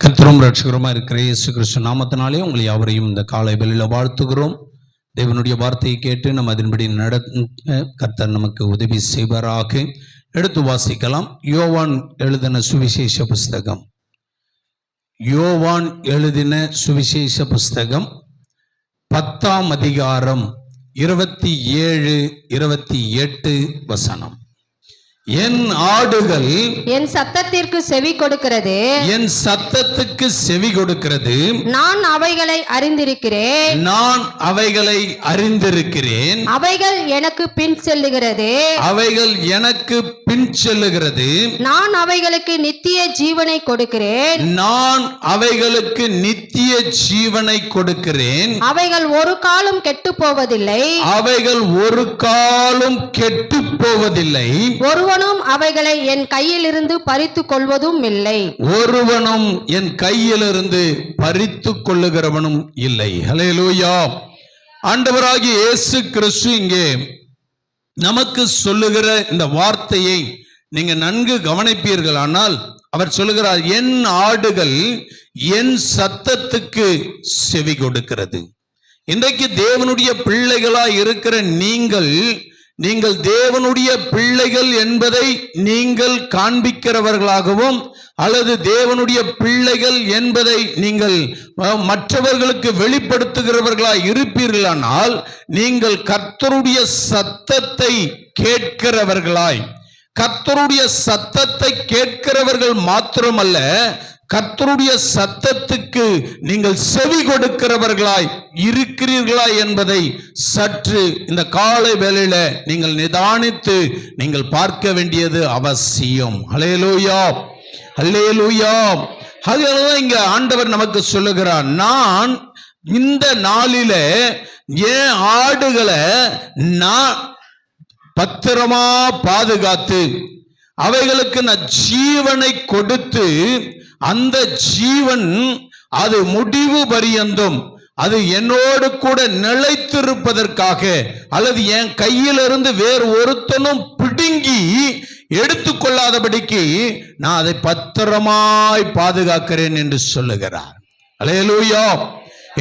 கர்த்தரும் ரட்சகருமா இருக்கிற இயேசு கிறிஸ்து நாமத்தினாலே உங்களை யாவரையும் இந்த காலை வேளையில் வாழ்த்துகிறோம். தேவனுடைய வார்த்தையை கேட்டு நம்ம அதன்படி கர்த்தர் நமக்கு உதவி செய்வாராக. எடுத்து வாசிக்கலாம். யோவான் எழுதின சுவிசேஷ புஸ்தகம், யோவான் எழுதின சுவிசேஷ புஸ்தகம் 10ஆம் அதிகாரம் 27-28 வசனம். என் ஆடுகள் என் சத்தத்திற்கு செவி கொடுக்கிறது, என் சத்தத்துக்கு செவி கொடுக்கிறது. நான் அவைகளை அறிந்திருக்கிறேன், நான் அவைகளை அறிந்திருக்கிறேன். அவைகள் எனக்கு பின் செல்லுகிறது, அவைகள் எனக்கு பின் செல்லுகிறது. நான் அவைகளுக்கு நித்திய ஜீவனை கொடுக்கிறேன், நான் அவைகளுக்கு நித்திய ஜீவனை கொடுக்கிறேன். அவைகள் ஒரு காலம் கெட்டு போவதில்லை, அவைகள் ஒரு காலம் கெட்டு போவதில்லை. ஒருவனும் அவைகளை என் கையிலிருந்து பறித்து கொள்வதும் இல்லை, ஒருவனும் என் கையிலிருந்து பறித்து கொள்ளுகிறவனும் இல்லை. ஹல்லேலூயா. ஆண்டவராகிய இயேசு கிறிஸ்து இங்கே நமக்கு சொல்லுகிற இந்த வார்த்தையை நீங்க நன்கு கவனிப்பீர்களானால், அவர் சொல்லுகிறார், என் ஆடுகள் என் சத்தத்துக்கு செவி கொடுக்கிறது. இன்றைக்கு தேவனுடைய பிள்ளைகளாய் இருக்கிற நீங்கள் தேவனுடைய பிள்ளைகள் என்பதை நீங்கள் காண்பிக்கிறவர்களாகவும் அல்லது தேவனுடைய பிள்ளைகள் என்பதை நீங்கள் மற்றவர்களுக்கு வெளிப்படுத்துகிறவர்களாய் இருப்பீர்களானால், நீங்கள் கர்த்தருடைய சத்தத்தை கேட்கிறவர்களாய், கர்த்தருடைய சத்தத்தை கேட்கிறவர்கள் மாத்திரமல்ல, கர்த்தருடைய சத்தத்துக்கு நீங்கள் செவி கொடுக்கிறவர்களாய் இருக்கிறீர்களா என்பதை சற்று இந்த காலை வேளையில நீங்கள் நிதானித்து நீங்கள் பார்க்க வேண்டியது அவசியம். ஹல்லேலூயா, ஹல்லேலூயா. அதனாலதான் இங்க ஆண்டவர் நமக்கு சொல்லுகிறார், நான் இந்த நாளில என் ஆடுகளை நான் பத்திரமா பாதுகாத்து அவைகளுக்கு நான் ஜீவனை கொடுத்து, அந்த ஜீவன் அது முடிவு பரியந்தம் அது என்னோடு கூட நிலைத்திருப்பதற்காக, அல்லது என் கையிலிருந்து வேறு ஒருத்தனும் பிடுங்கி எடுத்துக்கொள்ளாதபடிக்கு நான் அதை பத்திரமாய் பாதுகாக்கிறேன் என்று சொல்லுகிறார். அல்லேலூயா.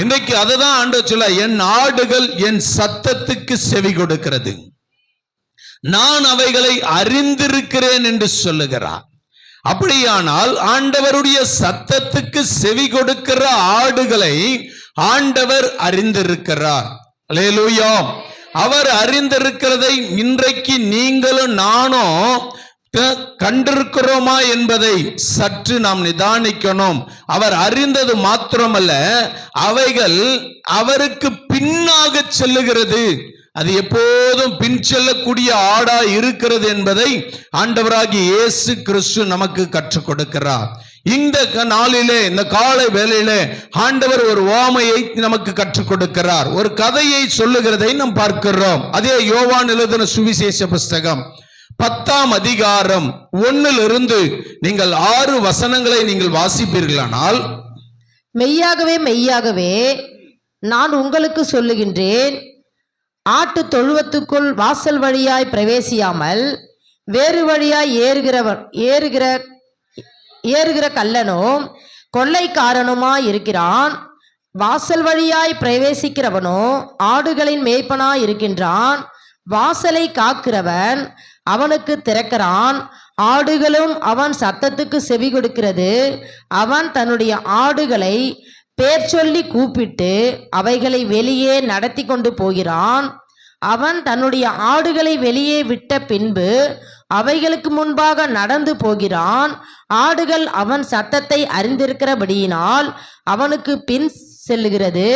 இன்றைக்கு அதுதான் ஆண்டவர் சொல்ல, என் ஆடுகள் என் சத்தத்துக்கு செவி கொடுக்கிறது, நான் அவைகளை அறிந்திருக்கிறேன் என்று சொல்லுகிறார். அப்படியானால் ஆண்டவருடைய சத்தத்துக்கு செவி கொடுக்கிற ஆடுகளை ஆண்டவர் அறிந்திருக்கிறார். அல்லேலூயா. அவர் அறிந்திருக்கிறதை இன்றைக்கு நீங்களும் நானும் கண்டிருக்கிறோமா என்பதை சற்று நாம் நிதானிக்கணும். அவர் அறிந்தது மாத்திரமல்ல, அவைகள் அவருக்கு பின்னாக செல்லுகிறது. அது எப்போதும் பின் செல்லக்கூடிய ஆடா இருக்கிறது என்பதை ஆண்டவராகிய இயேசு கிறிஸ்து நமக்கு கற்றுக் கொடுக்கிறார். இந்த நாளிலே, இந்த காலை வேளையிலே ஆண்டவர் ஒரு உவமையை நமக்கு கற்றுக் கொடுக்கிறார். ஒரு கதையை சொல்லுகிறதை நாம் பார்க்கிறோம். அதே யோவான் எழுதின சுவிசேஷ புஸ்தகம் 10ஆம் அதிகாரம் 1 நீங்கள் 6 வசனங்களை நீங்கள் வாசிப்பீர்களானால், மெய்யாகவே மெய்யாகவே நான் உங்களுக்கு சொல்லுகின்றேன், ஆட்டு தொழுவத்துக்குள் வாசல் வழியாய் பிரவேசியாமல் வேறு வழியாய் ஏறுகிற கள்ளனும் கொள்ளைக்காரனுமாய் இருக்கிறான். வாசல் வழியாய் பிரவேசிக்கிறவனோ ஆடுகளின் மேய்ப்பனாய் இருக்கின்றான். வாசலை காக்கிறவன் அவனுக்கு திறக்கிறான். ஆடுகளும் அவன் சத்தத்துக்கு செவி கொடுக்கிறது. அவன் தன்னுடைய ஆடுகளை பேர் சொல்லி கூப்பிட்டு அவைகளை வெளியே நடத்தி கொண்டு போகிறான். அவன் தன்னுடைய ஆடுகளை வெளியே விட்ட பின்பு அவைகளுக்கு முன்பாக நடந்து போகிறான். ஆடுகள் அவன் சத்தத்தை அறிந்திருக்கிறபடியினால் அவனுக்கு பின் செல்லுகிறது.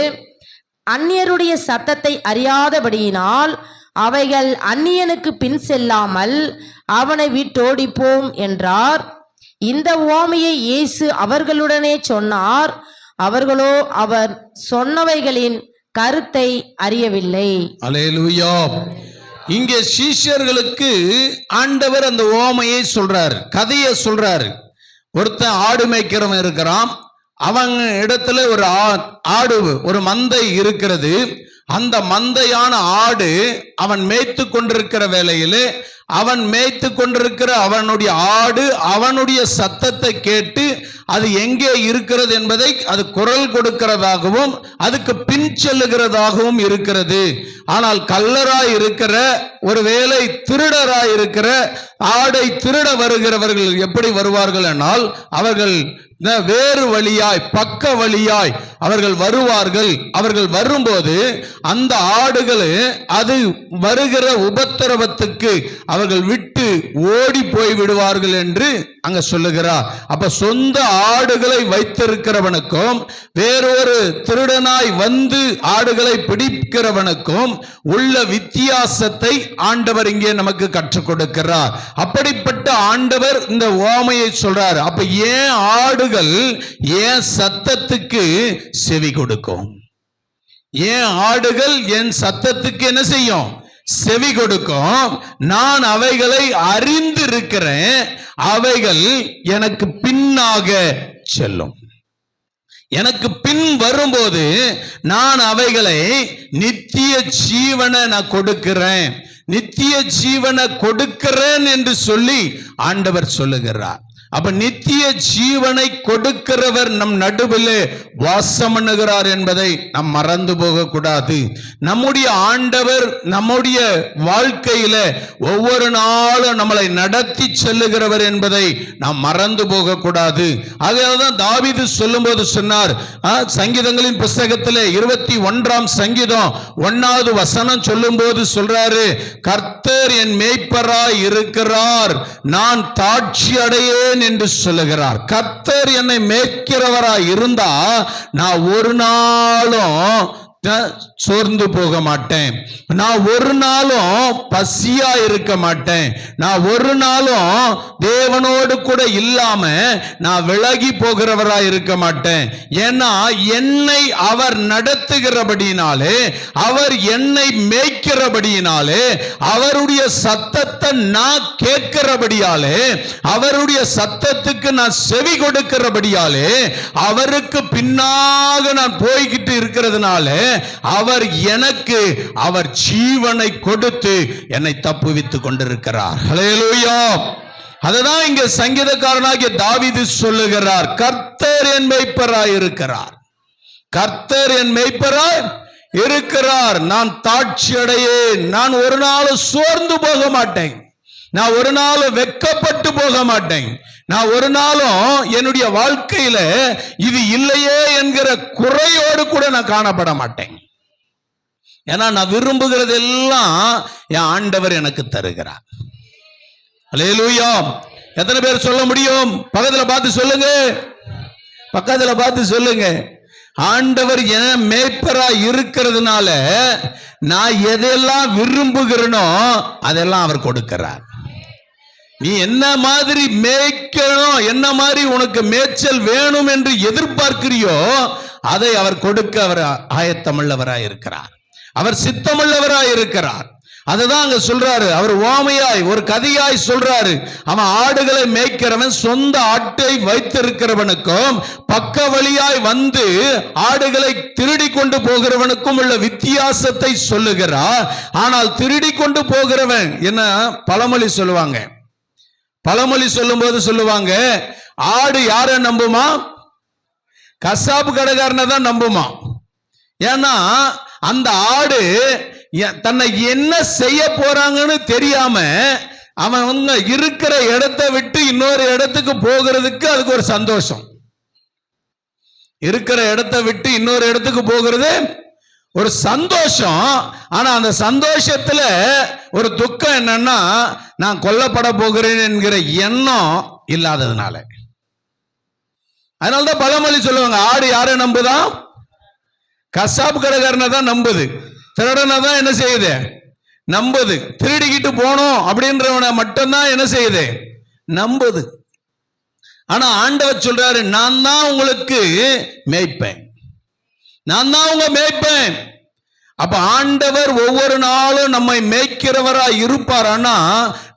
அந்நியருடைய சத்தத்தை அறியாதபடியினால் அவைகள் அந்நியனுக்கு பின் செல்லாமல் அவனை விட்டோடிப்போம் என்றார். இந்த உவமையை இயேசு அவர்களுடனே சொன்னார். அவர்களோ அவர் சொன்னவைகளின் கருத்தை அறியவில்லை. அல்லேலூயா. இங்கே சீஷர்களுக்கு ஆண்டவர் அந்த உவமையை சொல்றாரு, கதையை சொல்றாரு. ஒருத்தன் ஆடு மேய்க்கிறவன் இருக்கிறான். அவங்க இடத்துல ஒரு ஆடு, ஒரு மந்தை இருக்கிறது. அந்த மந்தையான ஆடு அவன் மேய்த்து கொண்டிருக்கிற வேளையிலே அவன் மேய்த்து கொண்டிருக்கிற அவனுடைய ஆடு அவனுடைய சத்தத்தை கேட்டு அது எங்கே இருக்கிறது என்பதை அது குரல் கொடுக்கிறதாகவும் அதுக்கு பின் செல்லுகிறதாகவும் இருக்கிறது. ஆனால் கள்ளராய் இருக்கிற ஒருவேளை திருடராய் இருக்கிற ஆடை திருட வருகிறவர்கள் எப்படி வருவார்கள் என்றால் அவர்கள் வேறு வழியாய் பக்க வழியாய் அவர்கள் வருவார்கள். அவர்கள் வரும்போது அந்த ஆடுகள் அது வருகிற உபத்திரவத்துக்கு அவர்கள் விட்டு ஓடி போய் விடுவார்கள் என்று அங்க சொல்லுகிறார். அப்ப சொந்த ஆடுகளை வைத்திருக்கிறவனுக்கும் வேறொரு திருடனாய் வந்து ஆடுகளை பிடிக்கிறவனுக்கும் உள்ள வித்தியாசத்தை ஆண்டவர் இங்கே நமக்கு கற்றுக் கொடுக்கிறார். அப்படிப்பட்ட ஆண்டவர் இந்த உவமையை சொல்றார். அப்ப ஏன் ஆடுகள் ஏன் சத்தத்துக்கு செவி கொடுக்கும்? ஏன் ஆடுகள் என் சத்தத்துக்கு என்ன செய்யும்? செவி கொடுக்கும். நான் அவைகளை அறிந்திருக்கிறேன், அவைகள் எனக்கு பின்னாக செல்லும். எனக்கு பின் வரும்போது நான் அவைகளை நித்திய ஜீவனை நான் கொடுக்கிறேன், நித்திய ஜீவனை கொடுக்கிறேன் என்று சொல்லி ஆண்டவர் சொல்லுகிறார். அப்ப நித்திய ஜீவனை கொடுக்கிறவர் நம் நடுவிலே வாசம் பண்ணுகிறார் என்பதை நாம் மறந்து போக கூடாது. நம்முடைய ஆண்டவர் நம்முடைய வாழ்க்கையில ஒவ்வொரு நாளும் நம்மளை நடத்தி செல்லுகிறவர் என்பதை நாம் மறந்து போக கூடாது. அதனால்தான் தாவீது சொல்லும்போது சொன்னார், சங்கீதங்களின் புஸ்தகத்திலே 21ஆம் சங்கீதம் 1வது வசனம் சொல்லும் போது சொல்றாரு, கர்த்தர் என் மேய்ப்பராய் இருக்கிறார், நான் தாட்சி அடையேன் என்று சொல்லுகிறார். கர்த்தர் என்னை மேய்க்கிறவராய் இருந்தா நான் ஒரு நாளும் சோர்ந்து போக மாட்டேன், நான் ஒரு நாளும் பசியா இருக்க மாட்டேன், நான் ஒரு நாளும் தேவனோடு கூட இல்லாம நான் விலகி போகிறவராய் இருக்க மாட்டேன். ஏன்னா என்னை அவர் நடத்துகிறபடினாலே, அவர் என்னை மேய்க்கிறபடினாலே, அவருடைய சத்தத்தை நான் கேட்கிறபடியாலே, அவருடைய சத்தத்துக்கு நான் செவி கொடுக்கிறபடியாலே, அவருக்கு பின்னாக நான் போய்கிட்டு இருக்கிறதுனால அவர் எனக்கு அவர் ஜீவனை கொடுத்து என்னை தப்புவித்துக் கொண்டிருக்கிறார். ஹல்லேலூயா. அதுதான் இங்க சங்கீதக்காரனாகிய தாவீது சொல்லுகிறார், கர்த்தர் என் மேய்ப்பராய் இருக்கிறார், கர்த்தர் என் மேய்ப்பராய் இருக்கிறார், நான் தாட்சி அடையேன், நான் ஒரு நாள் சோர்ந்து போக மாட்டேன், நான் ஒரு நாள் வெட்கப்பட்டு போக மாட்டேன், நான் ஒரு நாளும் என்னுடைய வாழ்க்கையில இது இல்லையே என்கிற குறையோடு கூட நான் காணப்பட மாட்டேன். ஏன்னா நான் விரும்புகிறது எல்லாம் என் ஆண்டவர் எனக்கு தருகிறார். அல்லேலூயா. எத்தனை பேர் சொல்ல முடியும்? பக்கத்துல பார்த்து சொல்லுங்க, பக்கத்துல பார்த்து சொல்லுங்க. ஆண்டவர் என் மேய்ப்பரா இருக்கிறதுனால நான் எதெல்லாம் விரும்புகிறேனோ அதெல்லாம் அவர் கொடுக்கிறார். நீ என்ன மாதிரி மேய்க்கணும், என்ன மாதிரி உனக்கு மேய்ச்சல் வேணும் என்று எதிர்பார்க்கிறியோ அதை அவர் கொடுக்க அவர் ஆயத்தமுள்ளவராய் இருக்கிறார், அவர் சித்தமுள்ளவராய் இருக்கிறார். அதுதான் அங்க சொல்றாரு. அவர் ஓமையாய் ஒரு கதையாய் சொல்றாரு. அவன் ஆடுகளை மேய்க்கிறவன் சொந்த ஆட்டை வைத்திருக்கிறவனுக்கும் பக்க வழியாய் வந்து ஆடுகளை திருடி கொண்டு போகிறவனுக்கும் உள்ள வித்தியாசத்தை சொல்லுகிறார். ஆனால் திருடி கொண்டு போகிறவன் என்ன பழமொழி சொல்லுவாங்க, பழமொழி சொல்லும் போது சொல்லுவாங்க, ஆடு யார நம்புமா? கசாப்பு கடைக்காரனை தான் நம்புமா. ஏன்னா அந்த ஆடு தன்னை என்ன செய்ய போறாங்கன்னு தெரியாம அவன் இருக்கிற இடத்தை விட்டு இன்னொரு இடத்துக்கு போகிறதுக்கு அதுக்கு ஒரு சந்தோஷம். இருக்கிற இடத்தை விட்டு இன்னொரு இடத்துக்கு போகிறது ஒரு சந்தோஷம். ஆனா அந்த சந்தோஷத்துல ஒரு துக்கம் என்னன்னா, நான் கொல்லப்பட போகிறேன் என்கிற எண்ணம் இல்லாததுனால. அதனாலதான் பழமொழி சொல்லுவாங்க, ஆடு யாரை நம்புதான்? கசாப்பு கடைக்காரனை தான் நம்புது, திருடனை தான் என்ன செய்யுது? நம்புது. திருடிக்கிட்டு போனோம் அப்படின்றவனை மட்டும்தான் என்ன செய்யுது? நம்புது. ஆனா ஆண்டவர் சொல்றாரு, நான் தான் உங்களுக்கு மேய்ப்பேன், நான் தான் உங்க மேய்ப்பேன். அப்ப ஆண்டவர் ஒவ்வொரு நாளும் நம்மை மேய்க்கிறவரா இருப்பார். ஆனா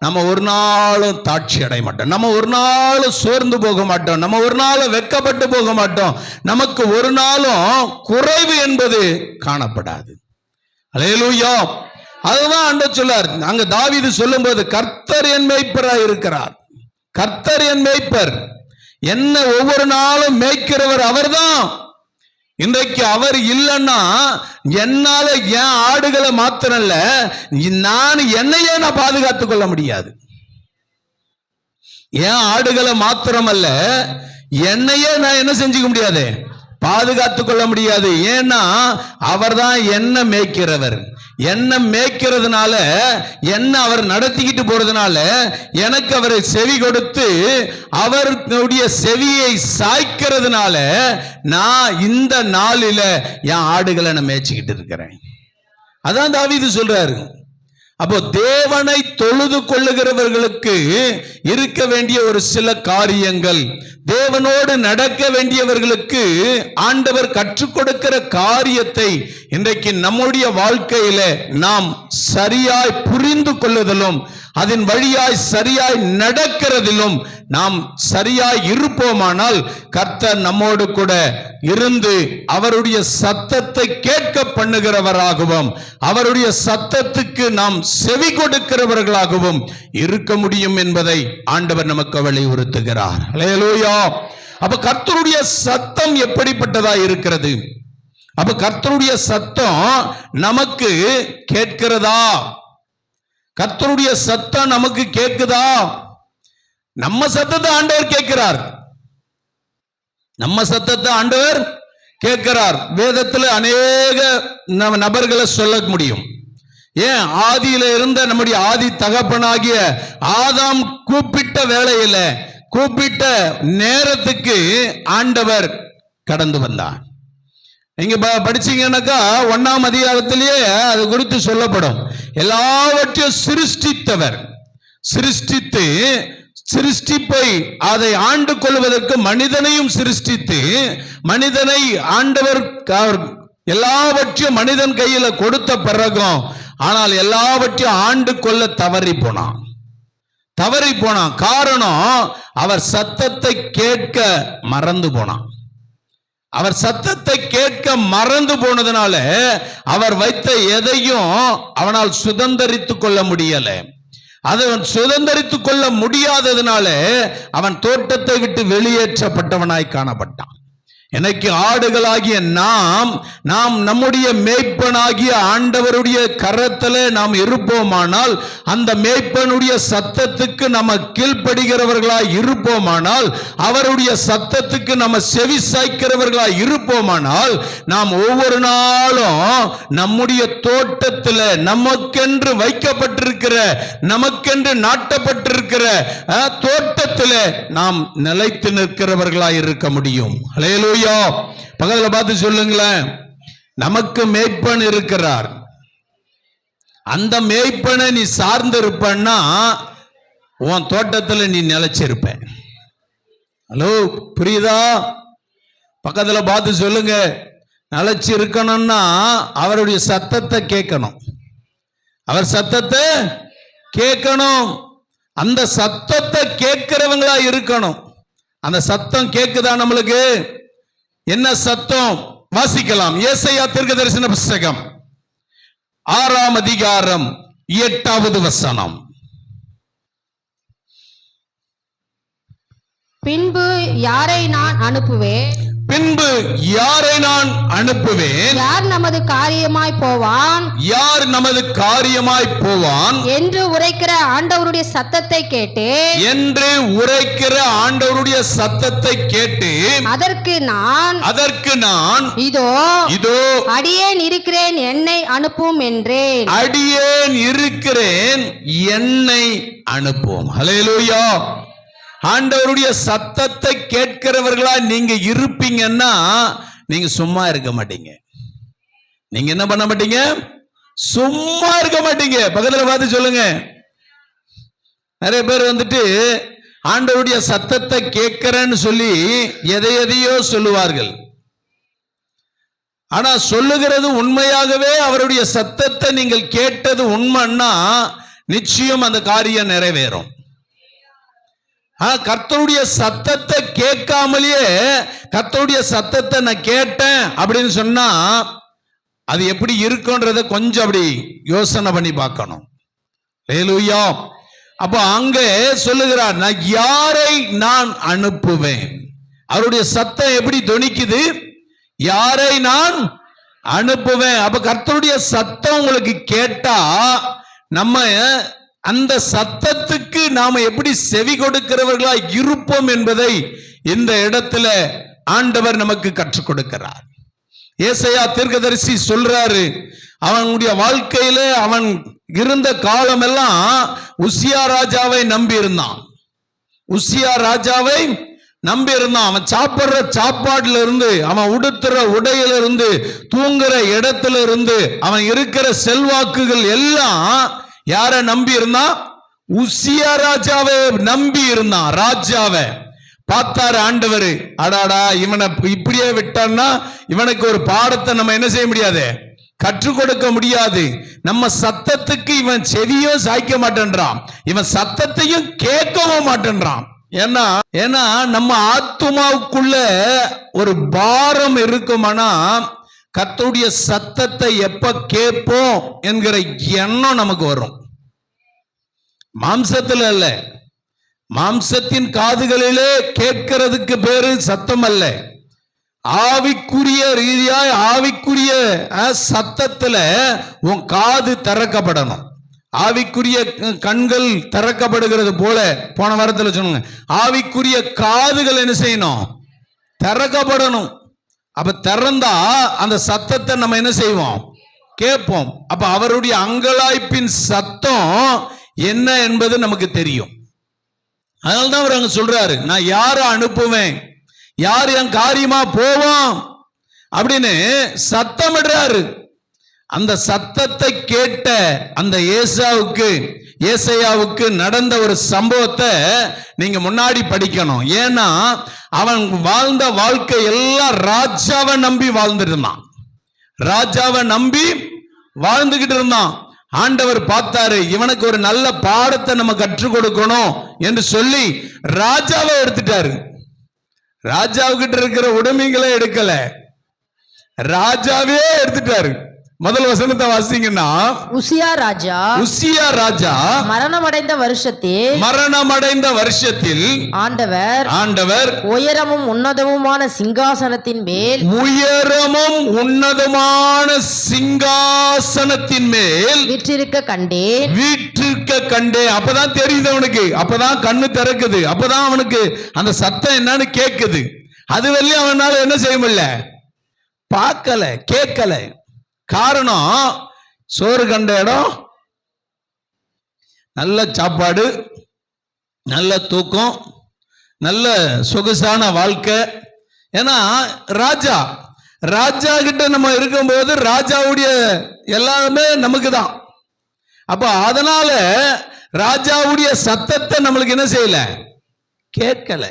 நம்ம ஒரு நாளும் தாட்சி அடைய மாட்டோம், நம்ம ஒரு நாளும் சோர்ந்து போக மாட்டோம், நம்ம ஒரு நாளும் வெட்கப்பட்டு போக மாட்டோம், நமக்கு ஒரு நாளும் குறைவு என்பது காணப்படாது. அல்லேலூயா. அதுதான் ஆண்டவர் சொல்லார். அங்க தாவீது சொல்லும்போது கர்த்தர் என் மேய்ப்பராய் இருக்கிறார். கர்த்தர் என் மேய்ப்பர், என்ன ஒவ்வொரு நாளும் மேய்க்கிறவர் அவர்தான். இன்றைக்கு அவர் இல்லைன்னா என்னால என் ஆடுகளை மாத்திரம் இல்ல, நான் என்னையே நான் பாதுகாத்துக் கொள்ள முடியாது. என் ஆடுகளை மாத்திரமல்ல, என்னையே நான் என்ன செஞ்சுக்க முடியாது, பாதுகாத்துக் கொள்ள முடியாது. ஏன்னா அவர் தான் என்ன மேய்க்கிறவர். என்ன மேய்க்கிறதுனால, என்ன அவர் நடத்திக்கிட்டு போறதுனால, எனக்கு அவரை செவி கொடுத்து அவருடைய செவியை சாய்க்கிறதுனால நான் இந்த நாளில என் ஆடுகளை நான் மேய்ச்சிக்கிட்டு இருக்கிறேன். அதான் தாவீது சொல்றாரு. அப்போ தேவனை தொழுது கொள்ளுகிறவர்களுக்கு இருக்க வேண்டிய ஒரு சில காரியங்கள், தேவனோடு நடக்க வேண்டியவர்களுக்கு ஆண்டவர் கற்றுக் கொடுக்கிற காரியத்தை இன்றைக்கு நம்முடைய வாழ்க்கையில நாம் சரியாய் புரிந்து கொள்ளுதலும், அதன் வழியாய் சரியாய் நடக்கிறதிலும் நாம் சரியாய் இருப்போமானால் கர்த்தர் நம்மோடு கூட இருந்து அவருடைய சத்தத்தை கேட்க பண்ணுகிறவராகவும் அவருடைய சத்தத்துக்கு நாம் செவி கொடுக்கிறவர்களாகவும் இருக்க முடியும் என்பதை ஆண்டவர் நமக்கு வலியுறுத்துகிறார். அல்லேலூயா. அப்ப கர்த்தருடைய சத்தம் எப்படிப்பட்டதா இருக்கிறது? அப்ப கர்த்தருடைய சத்தம் நமக்கு கேட்கிறதா? கர்த்தருடைய சத்தம் நமக்கு கேட்குதா? நம்ம சத்தத்தை ஆண்டவர் கேட்கிறார். நம்ம சத்தத்தை ஆண்டவர் கேட்கிறார். வேதத்தில் அநேக நபர்களை சொல்ல முடியும். ஏன், ஆதியில இருந்த நம்முடைய ஆதி தகப்பனாகிய ஆதாம் கூப்பிட்ட வேளையில, கூப்பிட்ட நேரத்துக்கு ஆண்டவர் கடந்து வந்தார். நீங்க படிச்சீங்கன்னாக்கா 1ஆம் அதிகாரத்திலேயே அது குறித்து சொல்லப்படும். எல்லாவற்றையும் சிருஷ்டித்தவர், சிருஷ்டித்து சிருஷ்டிப்பை அதை ஆண்டு கொள்வதற்கு மனிதனையும் சிருஷ்டித்து, மனிதனை ஆண்டவர் எல்லாவற்றையும் மனிதன் கையில கொடுத்த பிறகும் ஆனால் எல்லாவற்றையும் ஆண்டு கொள்ள தவறி போனான். காரணம், அவர் சத்தத்தை கேட்க மறந்து போனான். அவர் சத்தத்தை கேட்க மறந்து போனதுனால அவர் வைத்த எதையும் அவனால் சுதந்தரித்துக் கொள்ள முடியல. அதை சுதந்தரித்துக் கொள்ள முடியாததுனால அவன் தோட்டத்தை விட்டு வெளியேற்றப்பட்டவனாய் காணப்பட்டான். எனக்கு ஆடுகளாகிய நாம் நம்முடைய மேய்ப்பனாகிய ஆண்டவருடைய கரத்திலே நாம் இருப்போமானால், அந்த மேய்ப்பனுடைய சத்தத்துக்கு நம்ம கீழ்ப்படுகிறவர்களாய் இருப்போமானால், அவருடைய சத்தத்துக்கு நம்ம செவி சாய்க்கிறவர்களாய் இருப்போமானால், நாம் ஒவ்வொரு நாளும் நம்முடைய தோட்டத்தில் நமக்கென்று வைக்கப்பட்டிருக்கிற, நமக்கென்று நாட்டப்பட்டிருக்கிற தோட்டத்தில் நாம் நிலைத்து நிற்கிறவர்களாய் இருக்க முடியும். அல்லேலூயா. பக்கத்துல பார்த்து சொல்லுங்களேன், நமக்கு மேய்ப்பன் இருக்கிறார். அந்த மேய்ப்பனை நீ சார்ந்து இருப்பன்னா உன் தோட்டத்தில் நீ நிலைச்சிருப்ப. ஹலோ, புரியுதா? பக்கத்துல பார்த்து சொல்லுங்க, நிலைச்சு இருக்கணும்னா அவருடைய சத்தத்தை கேட்கணும். அவர் சத்தத்தை கேட்கணும். அந்த சத்தத்தை கேட்கிறவங்களா இருக்கணும். அந்த சத்தம் கேட்குதா நம்மளுக்கு? என்ன சத்தம்? வாசிக்கலாம். ஏசாயா தீர்க்கதரிசன புத்தகம் 6ஆம் அதிகாரம் 8வது வசனம். பின்பு யாரை நான் அனுப்புவேன்? யார் நமது காரியமாய் போவான்? என்று உரைக்கிற ஆண்டவருடைய சத்தத்தை கேட்டு அதற்கு நான் இதோ அடியேன் இருக்கிறேன், என்னை அனுப்பும் என்றேன். ஹல்லேலூயா. ஆண்டவருடைய சத்தத்தை கேட்கிறவர்களா நீங்க இருப்பீங்கன்னா நீங்க சும்மா இருக்க மாட்டீங்க. நீங்க என்ன பண்ண மாட்டீங்க? சும்மா இருக்க மாட்டீங்க. பக்கத்துல பார்த்து சொல்லுங்க. நிறைய பேர் வந்துட்டு ஆண்டவருடைய சத்தத்தை கேட்கிறேன்னு சொல்லி எதையோ சொல்லுவார்கள். ஆனா சொல்லுகிறது உண்மையாகவே அவருடைய சத்தத்தை நீங்கள் கேட்டது உண்மைன்னா நிச்சயம் அந்த காரியம் நிறைவேறும். கர்த்தருடைய சத்தத்தை கேட்காமலேயே கர்த்தருடைய சத்தத்தை நான் கேட்டேன் அப்படின்னு சொன்னா அது எப்படி இருக்குன்றத கொஞ்சம் அப்படி யோசனை பண்ணி பார்க்கணும். ஹல்லேலூயா. அப்ப அங்கே சொல்லுகிறார், நான் யாரை நான் அனுப்புவேன். அவருடைய சத்தம் எப்படி தொனிக்குது? யாரை நான் அனுப்புவேன். அப்ப கர்த்தருடைய சத்தம் உங்களுக்கு கேட்டா நம்ம அந்த சத்தத்துக்கு நாம எப்படி செவி கொடுக்கிறவர்களா இருப்போம் என்பதை இந்த இடத்துல ஆண்டவர் நமக்கு கற்றுக் கொடுக்கிறார். ஏசாயா தீர்க்கதரிசி சொல்றாரு, அவனுடைய வாழ்க்கையில அவன் இருந்த காலம் எல்லாம் உசியா ராஜாவை நம்பி இருந்தான். உசியா ராஜாவை நம்பி இருந்தான். அவன் சாப்பிடுற சாப்பாடுல இருந்து, அவன் உடுத்துற உடையில இருந்து, தூங்குற இடத்துல இருந்து, அவன் இருக்கிற செல்வாக்குகள் எல்லாம் யார நம்பி இருந்தான்? உசியா ராஜாவை நம்பி இருந்தான். ராஜாவை பார்த்தாரு ஆண்டவர், அடாடா இவனை இப்படியே விட்டான்னா இவனுக்கு ஒரு பாடத்தை நம்ம என்ன செய்ய முடியாது, கற்றுக் கொடுக்க முடியாது. நம்ம சத்தத்துக்கு இவன் செவியும் சாய்க்க மாட்டேன்றான், இவன் சத்தத்தையும் கேட்கவும் மாட்டேன்றான். ஏன்னா நம்ம ஆத்துமாவுக்குள்ள ஒரு பாரம் இருக்குமானா கர்த்தருடைய சத்தத்தை எப்ப கேட்போம் என்கிற எண்ணம் நமக்கு வரும். மாம்சத்துல அல்ல, மாம்சத்தின் காதுகளிலே கேட்கிறதுக்கு பேரு சத்தம் அல்ல. ஆவிக்குரிய ரீதியாய் ஆவிக்குரிய சத்தத்துல உன் காது திறக்கப்படணும். ஆவிக்குரிய கண்கள் திறக்கப்படுகிறது போல போன வாரத்துல சொன்னாங்க, ஆவிக்குரிய காதுகள் என்ன செய்யணும்? திறக்கப்படணும். அப்ப திறந்தா அந்த சத்தத்தை நம்ம என்ன செய்வோம்? கேட்போம். அப்ப அவருடைய அங்கலாய்ப்பின் சத்தம் என்ன என்பது நமக்கு தெரியும். அதனால்தான் அவர் அங்க சொல்றாரு, நான் யாரை அனுப்புவேன், யார் என் காரியமா போவோம் அப்படின்னு சத்தமிடுறாரு. அந்த சத்தத்தை கேட்ட அந்த ஏசாயாவுக்கு நடந்த ஒரு சம்பவத்தை நீங்க முன்னாடி படிக்கணும். ஏன்னா அவன் வாழ்ந்த வாழ்க்கை எல்லாம் ராஜாவை நம்பி வாழ்ந்துட்டு இருந்தான். ராஜாவை நம்பி வாழ்ந்துகிட்டு இருந்தான். ஆண்டவர் பார்த்தாரு, இவனுக்கு ஒரு நல்ல பாடத்தை நம்ம கற்றுக் கொடுக்கணும் என்று சொல்லி ராஜாவை எடுத்துட்டாரு. ராஜாவுக்கிட்ட இருக்கிற உடைமைகளை எடுக்கல, ராஜாவே எடுத்துட்டாரு. முதல் வசனத்தை வாசிங்கன்னா, உசியா ராஜா மரணமடைந்த வருஷத்தில் ஆண்டவர் உயரமும் உன்னதமுமான சிங்காசனத்தின் மேல் வீற்றிருக்க கண்டேன். அப்பதான் தெரியுது அவனுக்கு, அப்பதான் கண்ணு திறக்குது, அப்பதான் அவனுக்கு அந்த சத்தம் என்னன்னு கேட்குது. அது வரையும் அவனால என்ன செய்ய முடியல, பார்க்கல, கேட்கல. காரணம், சோறு கண்ட இடம், நல்ல சாப்பாடு, நல்ல தூக்கம், நல்ல சொகுசான வாழ்க்கை. ஏன்னா ராஜா கிட்ட நம்ம இருக்கும்போது ராஜாவுடைய எல்லாமே நமக்கு தான். அப்ப அதனால ராஜாவுடைய சத்தத்தை நம்மளுக்கு என்ன செய்யல, கேட்கல.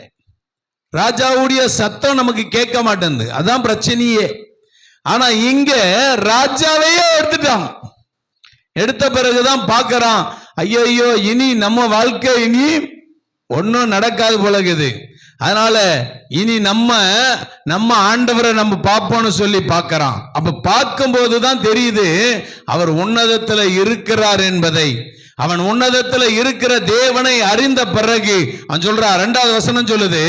ராஜாவுடைய சத்தம் நமக்கு கேட்க மாட்டேங்குது, அதான் பிரச்சனையே. ஆனா இங்க ராஜாவையே எடுத்துட்டான். எடுத்த பிறகுதான் பார்க்கறான், ஐயோ இனி நம்ம வாழ்க்கை இனி ஒன்னும் நடக்காது போலகுது. அதனால இனி நம்ம ஆண்டவரை நம்ம பார்ப்போம்னு சொல்லி பார்க்கறான். அப்ப பார்க்கும் போதுதான் தெரியுது அவர் உன்னதத்துல இருக்கிறார் என்பதை. அவன் உன்னதத்துல இருக்கிற தேவனை அறிந்த பிறகு அவன் சொல்றான், 2வது வசனம் சொல்லுது,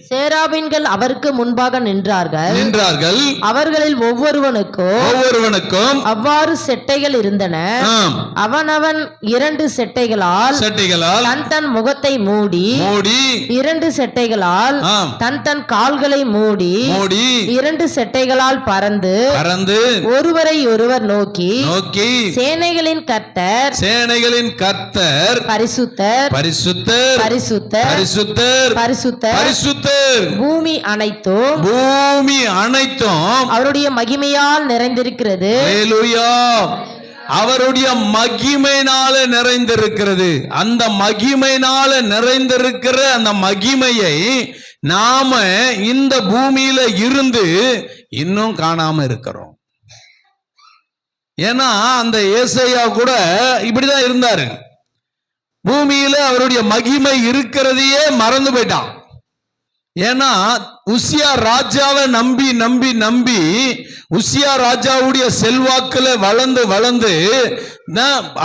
சேராபீன்கள் அவருக்கு முன்பாக நின்றார்கள். அவர்களில் ஒவ்வொருவனுக்கும் அவ்வாறு செட்டைகள் இருந்தன. அவனவன் 2 செட்டைகளால் தன் முகத்தை மூடி 2 செட்டைகளால் தன் கால்களை மூடி 2 செட்டைகளால் பறந்து ஒருவரை ஒருவர் நோக்கி சேனைகளின் கர்த்தர் பரிசுத்தர் பரிசுத்தர் பரிசுத்தர் பரிசுத்தர் பரிசுத்தர் பரிசுத்தர், பூமி அனைத்தும் அவருடைய மகிமையால் நிறைந்திருக்கிறது. ஹல்லேலூயா. அவருடைய மகிமையினால நிறைந்திருக்கிறது. அந்த மகிமையினால நிறைந்திருக்கிற அந்த மகிமையை நாம இந்த பூமியில இருந்து இன்னும் காணாம இருக்கிறோம். ஏன்னா அந்த ஏசாயா கூட இப்படிதான் இருந்தாரு. பூமியில அவருடைய மகிமை இருக்கிறதையே மறந்து போயிட்டான். ஏன்னா உசியா ராஜாவை நம்பி நம்பி நம்பி உசியா ராஜாவுடைய செல்வாக்குல வளர்ந்து வளர்ந்து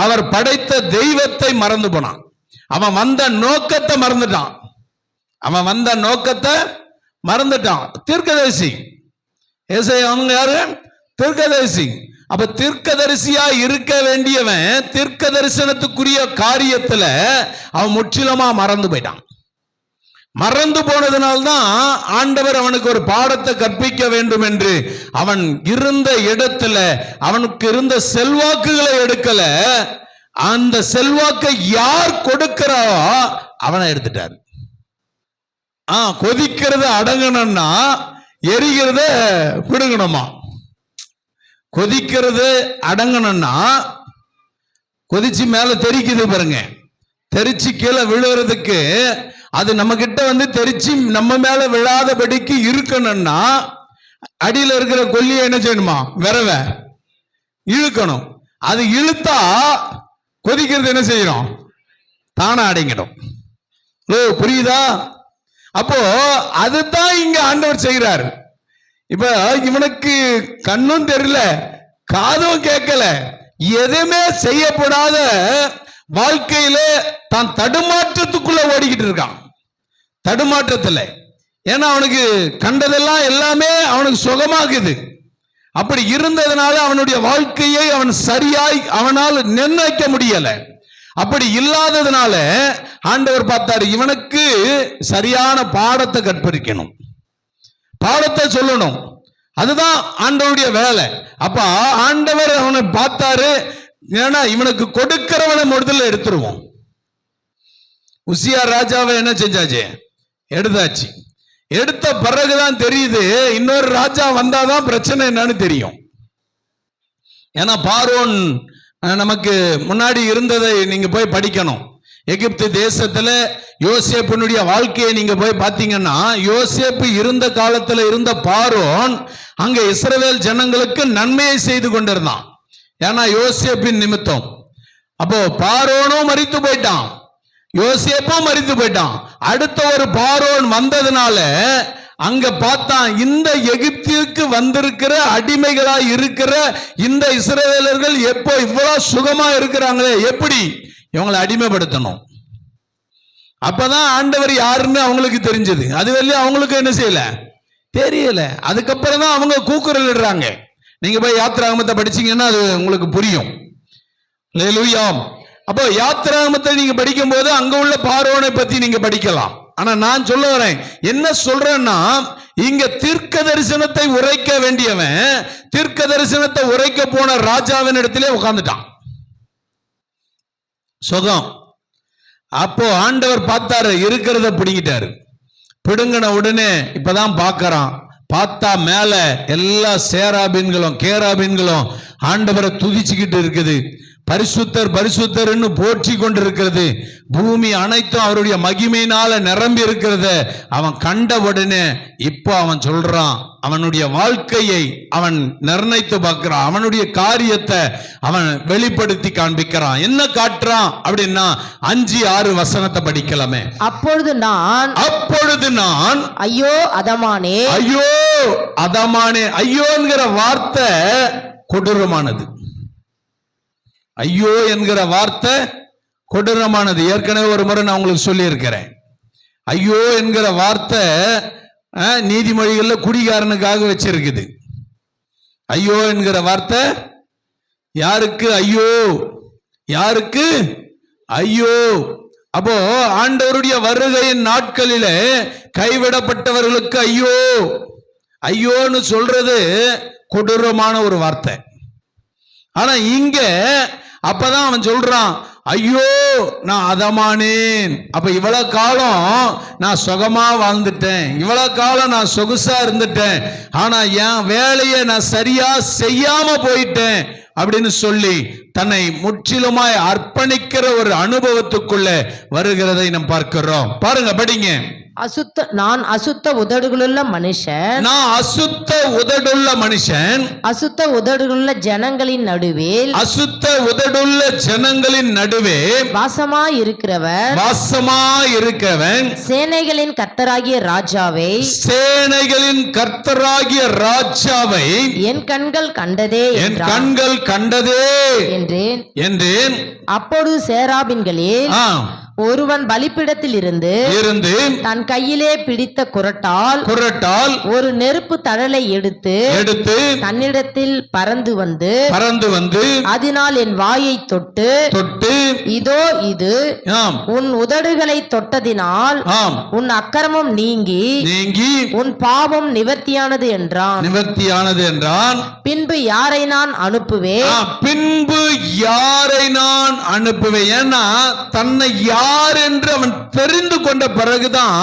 அவர் படைத்த தெய்வத்தை மறந்து போனான். அவன் வந்த நோக்கத்தை மறந்துட்டான். தீர்க்கதரிசி ஏசாயா அவங்க யாரு? தீர்க்கதரிசி. அப்ப தீர்க்கதரிசியா இருக்க வேண்டியவன் தீர்க்க தரிசனத்துக்குரிய காரியத்துல அவன் முற்றிலுமா மறந்து போயிட்டான். மறந்து போனதுனால்தான் ஆண்டவர் அவனுக்கு ஒரு பாடத்தை கற்பிக்க வேண்டும் என்று அவன் இருந்த இடத்துல அவனுக்கு இருந்த செல்வாக்குகளை எடுக்கல. அந்த செல்வாக்கை யார் கொடுக்கிறாரோ அவனை எடுத்துட்டார். கொதிக்கிறத அடங்கணும்னா எரிகிறத பிடுங்கணுமா? கொதிக்கிறது அடங்கணும்னா கொதிச்சு மேல தெரிக்குது பாருங்க, தெரிச்சு கீழே விழுறதுக்கு அது நம்ம கிட்ட தெரிச்சு நம்ம மேல விழாதபடிக்கு இருக்கணும்னா அடியில இருக்கிற கொல்லியை என்ன செய்யணுமா? விரவ இழுக்கணும். அது இழுத்தா கொதிக்கிறது என்ன செய்யணும்? தானா அடங்கிடும். புரியுதா? அப்போ அதுதான் இங்க ஆண்டவர் செய்கிறார். இப்ப இவனுக்கு கண்ணும் தெரியல, காதும் கேட்கல, எதுவுமே செய்யப்படாத வாழ்க்கையில தான் தடுமாற்றத்துக்குள்ள ஓடிக்கிட்டு இருக்கான். தடுமாற்றத்துல ஏன்னா அவனுக்கு கண்டதெல்லாம் எல்லாமே அவனுக்கு சுகமாகுது. அப்படி இருந்ததுனால அவனுடைய வாழ்க்கையை அவன் சரியாய் அவனால் நிர்ணயிக்க முடியல. அப்படி இல்லாததுனால ஆண்டவர் பார்த்தாரு, இவனுக்கு சரியான பாடத்தை கற்பிக்கணும், பாடத்தை சொல்லணும். அதுதான் ஆண்டவருடைய வேலை. அப்ப ஆண்டவர் அவனை பார்த்தாரு, ஏன்னா இவனுக்கு கொடுக்கிறவனை முதல்ல எடுத்துருவோம். உசியா ராஜாவை என்ன செஞ்சாச்சு? எடுத்தாச்சு. எடுத்த பிறகுதான் தெரியுது இன்னொரு ராஜா வந்தாதான் பிரச்சனை என்னன்னு தெரியும். ஏன்னா பார்வோன் நமக்கு முன்னாடி இருந்ததை நீங்க போய் படிக்கணும். எகிப்து தேசத்துல யோசேப்பினுடைய வாழ்க்கையை நீங்க போய் பார்த்தீங்கன்னா, யோசேப்பு இருந்த காலத்துல இருந்த பார்வோன் அங்க இஸ்ரவேல் ஜனங்களுக்கு நன்மையை செய்து கொண்டிருந்தான். ஏன்னா யோசேப்பின் நிமித்தம். அப்போ பார்வோனும் மரித்து போயிட்டான், யோசேப்பும் மரித்து போயிட்டான். அடுத்த ஒரு பார்வோன் வந்ததுனால அங்க பார்த்தான், இந்த எகிப்திற்கு வந்திருக்கிற அடிமைகளா இருக்கிற இந்த இஸ்ரவேலர்கள் எப்போ இவ்வளவு சுகமா இருக்கிறாங்களே, எப்படி இவங்களை அடிமைப்படுத்தணும். அப்பதான் ஆண்டவர் யாருன்னு அவங்களுக்கு தெரிஞ்சது. அது வரையும் அவங்களுக்கு என்ன செய்யல, தெரியல. அதுக்கப்புறம் தான் அவங்க கூக்குரல் இடுறாங்க. நீங்க போய் யாத்திராகமத்தை படிச்சீங்கன்னா அது உங்களுக்கு புரியும். அப்போ யாத்திராகமத்தை நீங்க படிக்கும் போது அங்க உள்ள பார்வோனை பத்தி நீங்க படிக்கலாம். ஆனா நான் சொல்ல வரேன், என்ன சொல்றேன்னா, இங்க தீர்க்க தரிசனத்தை உரைக்க வேண்டியவன் தீர்க்க தரிசனத்தை உரைக்க போன ராஜாவின் இடத்திலே உட்கார்ந்துட்டான். சுகம். அப்போ ஆண்டவர் பார்த்தாரு, இருக்கிறத பிடிங்கிட்டாரு. பிடுங்கின உடனே இப்பதான் பார்க்கறான். பார்த்தா மேல எல்லா சேராபீன்களும் கேராபீன்களும் ஆண்டவரை துதிச்சுக்கிட்டு இருக்குது. பரிசுத்தர் பரிசுத்தர்னு போற்றி கொண்டிருக்கிறது. பூமி அனைத்தும் அவருடைய மகிமையினால நிரம்பி இருக்கிறத அவன் கண்ட உடனே இப்போ அவன் சொல்றான், அவனுடைய வாழ்க்கையை அவன் நிர்ணயித்து பார்க்கிறான், அவனுடைய காரியத்தை அவன் வெளிப்படுத்தி காண்பிக்கிறான். என்ன காட்டுறான் அப்படின்னா 5-6 வசனத்தை படிக்கலாமே. அப்பொழுது நான் ஐயோ அதமானே, ஐயோ அதமானே. ஐயோங்கிற வார்த்தை கொடூரமானது. ஐயோ என்கிற வார்த்தை கொடூரமானது. ஏற்கனவே ஒரு முறை நான் உங்களுக்கு சொல்லி இருக்கிறேன். ஐயோ என்கிற வார்த்தை நீதிமொழிகள்ல குடிகாரனுக்காக வச்சிருக்குது. ஐயோ என்கிற வார்த்தை யாருக்கு? ஐயோ, யாருக்கு? ஐயோ. அப்போ ஆண்டவருடைய வருகையின் நாட்களிலே கைவிடப்பட்டவர்களுக்கு ஐயோ. ஐயோன்னு சொல்றது கொடூரமான ஒரு வார்த்தை. ஆனா இங்க அப்பதான் அவன் சொல்றான், ஐயோ நான் அதமானேன். அப்ப இவ்வளவு காலம் நான் சுகமா வாழ்ந்துட்டேன், இவ்வளவு காலம் நான் சொகுசா இருந்துட்டேன், ஆனா என் வேலையை நான் சரியா செய்யாம போயிட்டேன் அப்படின்னு சொல்லி தன்னை முற்றிலுமாய் அர்ப்பணிக்கிற ஒரு அனுபவத்துக்குள்ள வருகிறதை நாம் பார்க்கிறோம். பாருங்க, படிங்க. நான் அசுத்த உதடுகளுள்ள மனுஷன், நான் அசுத்த உதடுள்ள மனுஷன், அசுத்த உதடுகளுள்ள ஜனங்களின் நடுவே அசுத்த உதடுள்ள ஜனங்களின் நடுவே வாசமாய் இருக்கிறவர், வாசமாயிருக்கிறவன், சேனைகளின் கர்த்தராகிய ராஜாவை சேனைகளின் கர்த்தராகிய ராஜாவை என் கண்கள் கண்டதே என் என்றார் கண்கள் கண்டதே என்றேன். என்றேன். அப்பொழுது சேராபின்களில் ஆம், ஒருவன் பலிபீடத்தில் இருந்து இருந்து தன் கையிலே பிடித்த குரட்டால் ஒரு நெருப்பு தழலை எடுத்து எடுத்து தன்னிடத்தில் பறந்து வந்து அதனால் என் வாயை தொட்டு இதோ இது ஆம், உன் உதடுகளை தொட்டதினால் ஆம், உன் அக்கிரமம் நீங்கி உன் பாவம் நிவர்த்தியானது என்றான். பின்பு யாரை நான் அனுப்புவேன்? பின்பு யாரை நான் அனுப்புவேன்? ஏன்னா தன்னை யார் என்று அவன் தெரிந்து கொண்ட பிறகுதான்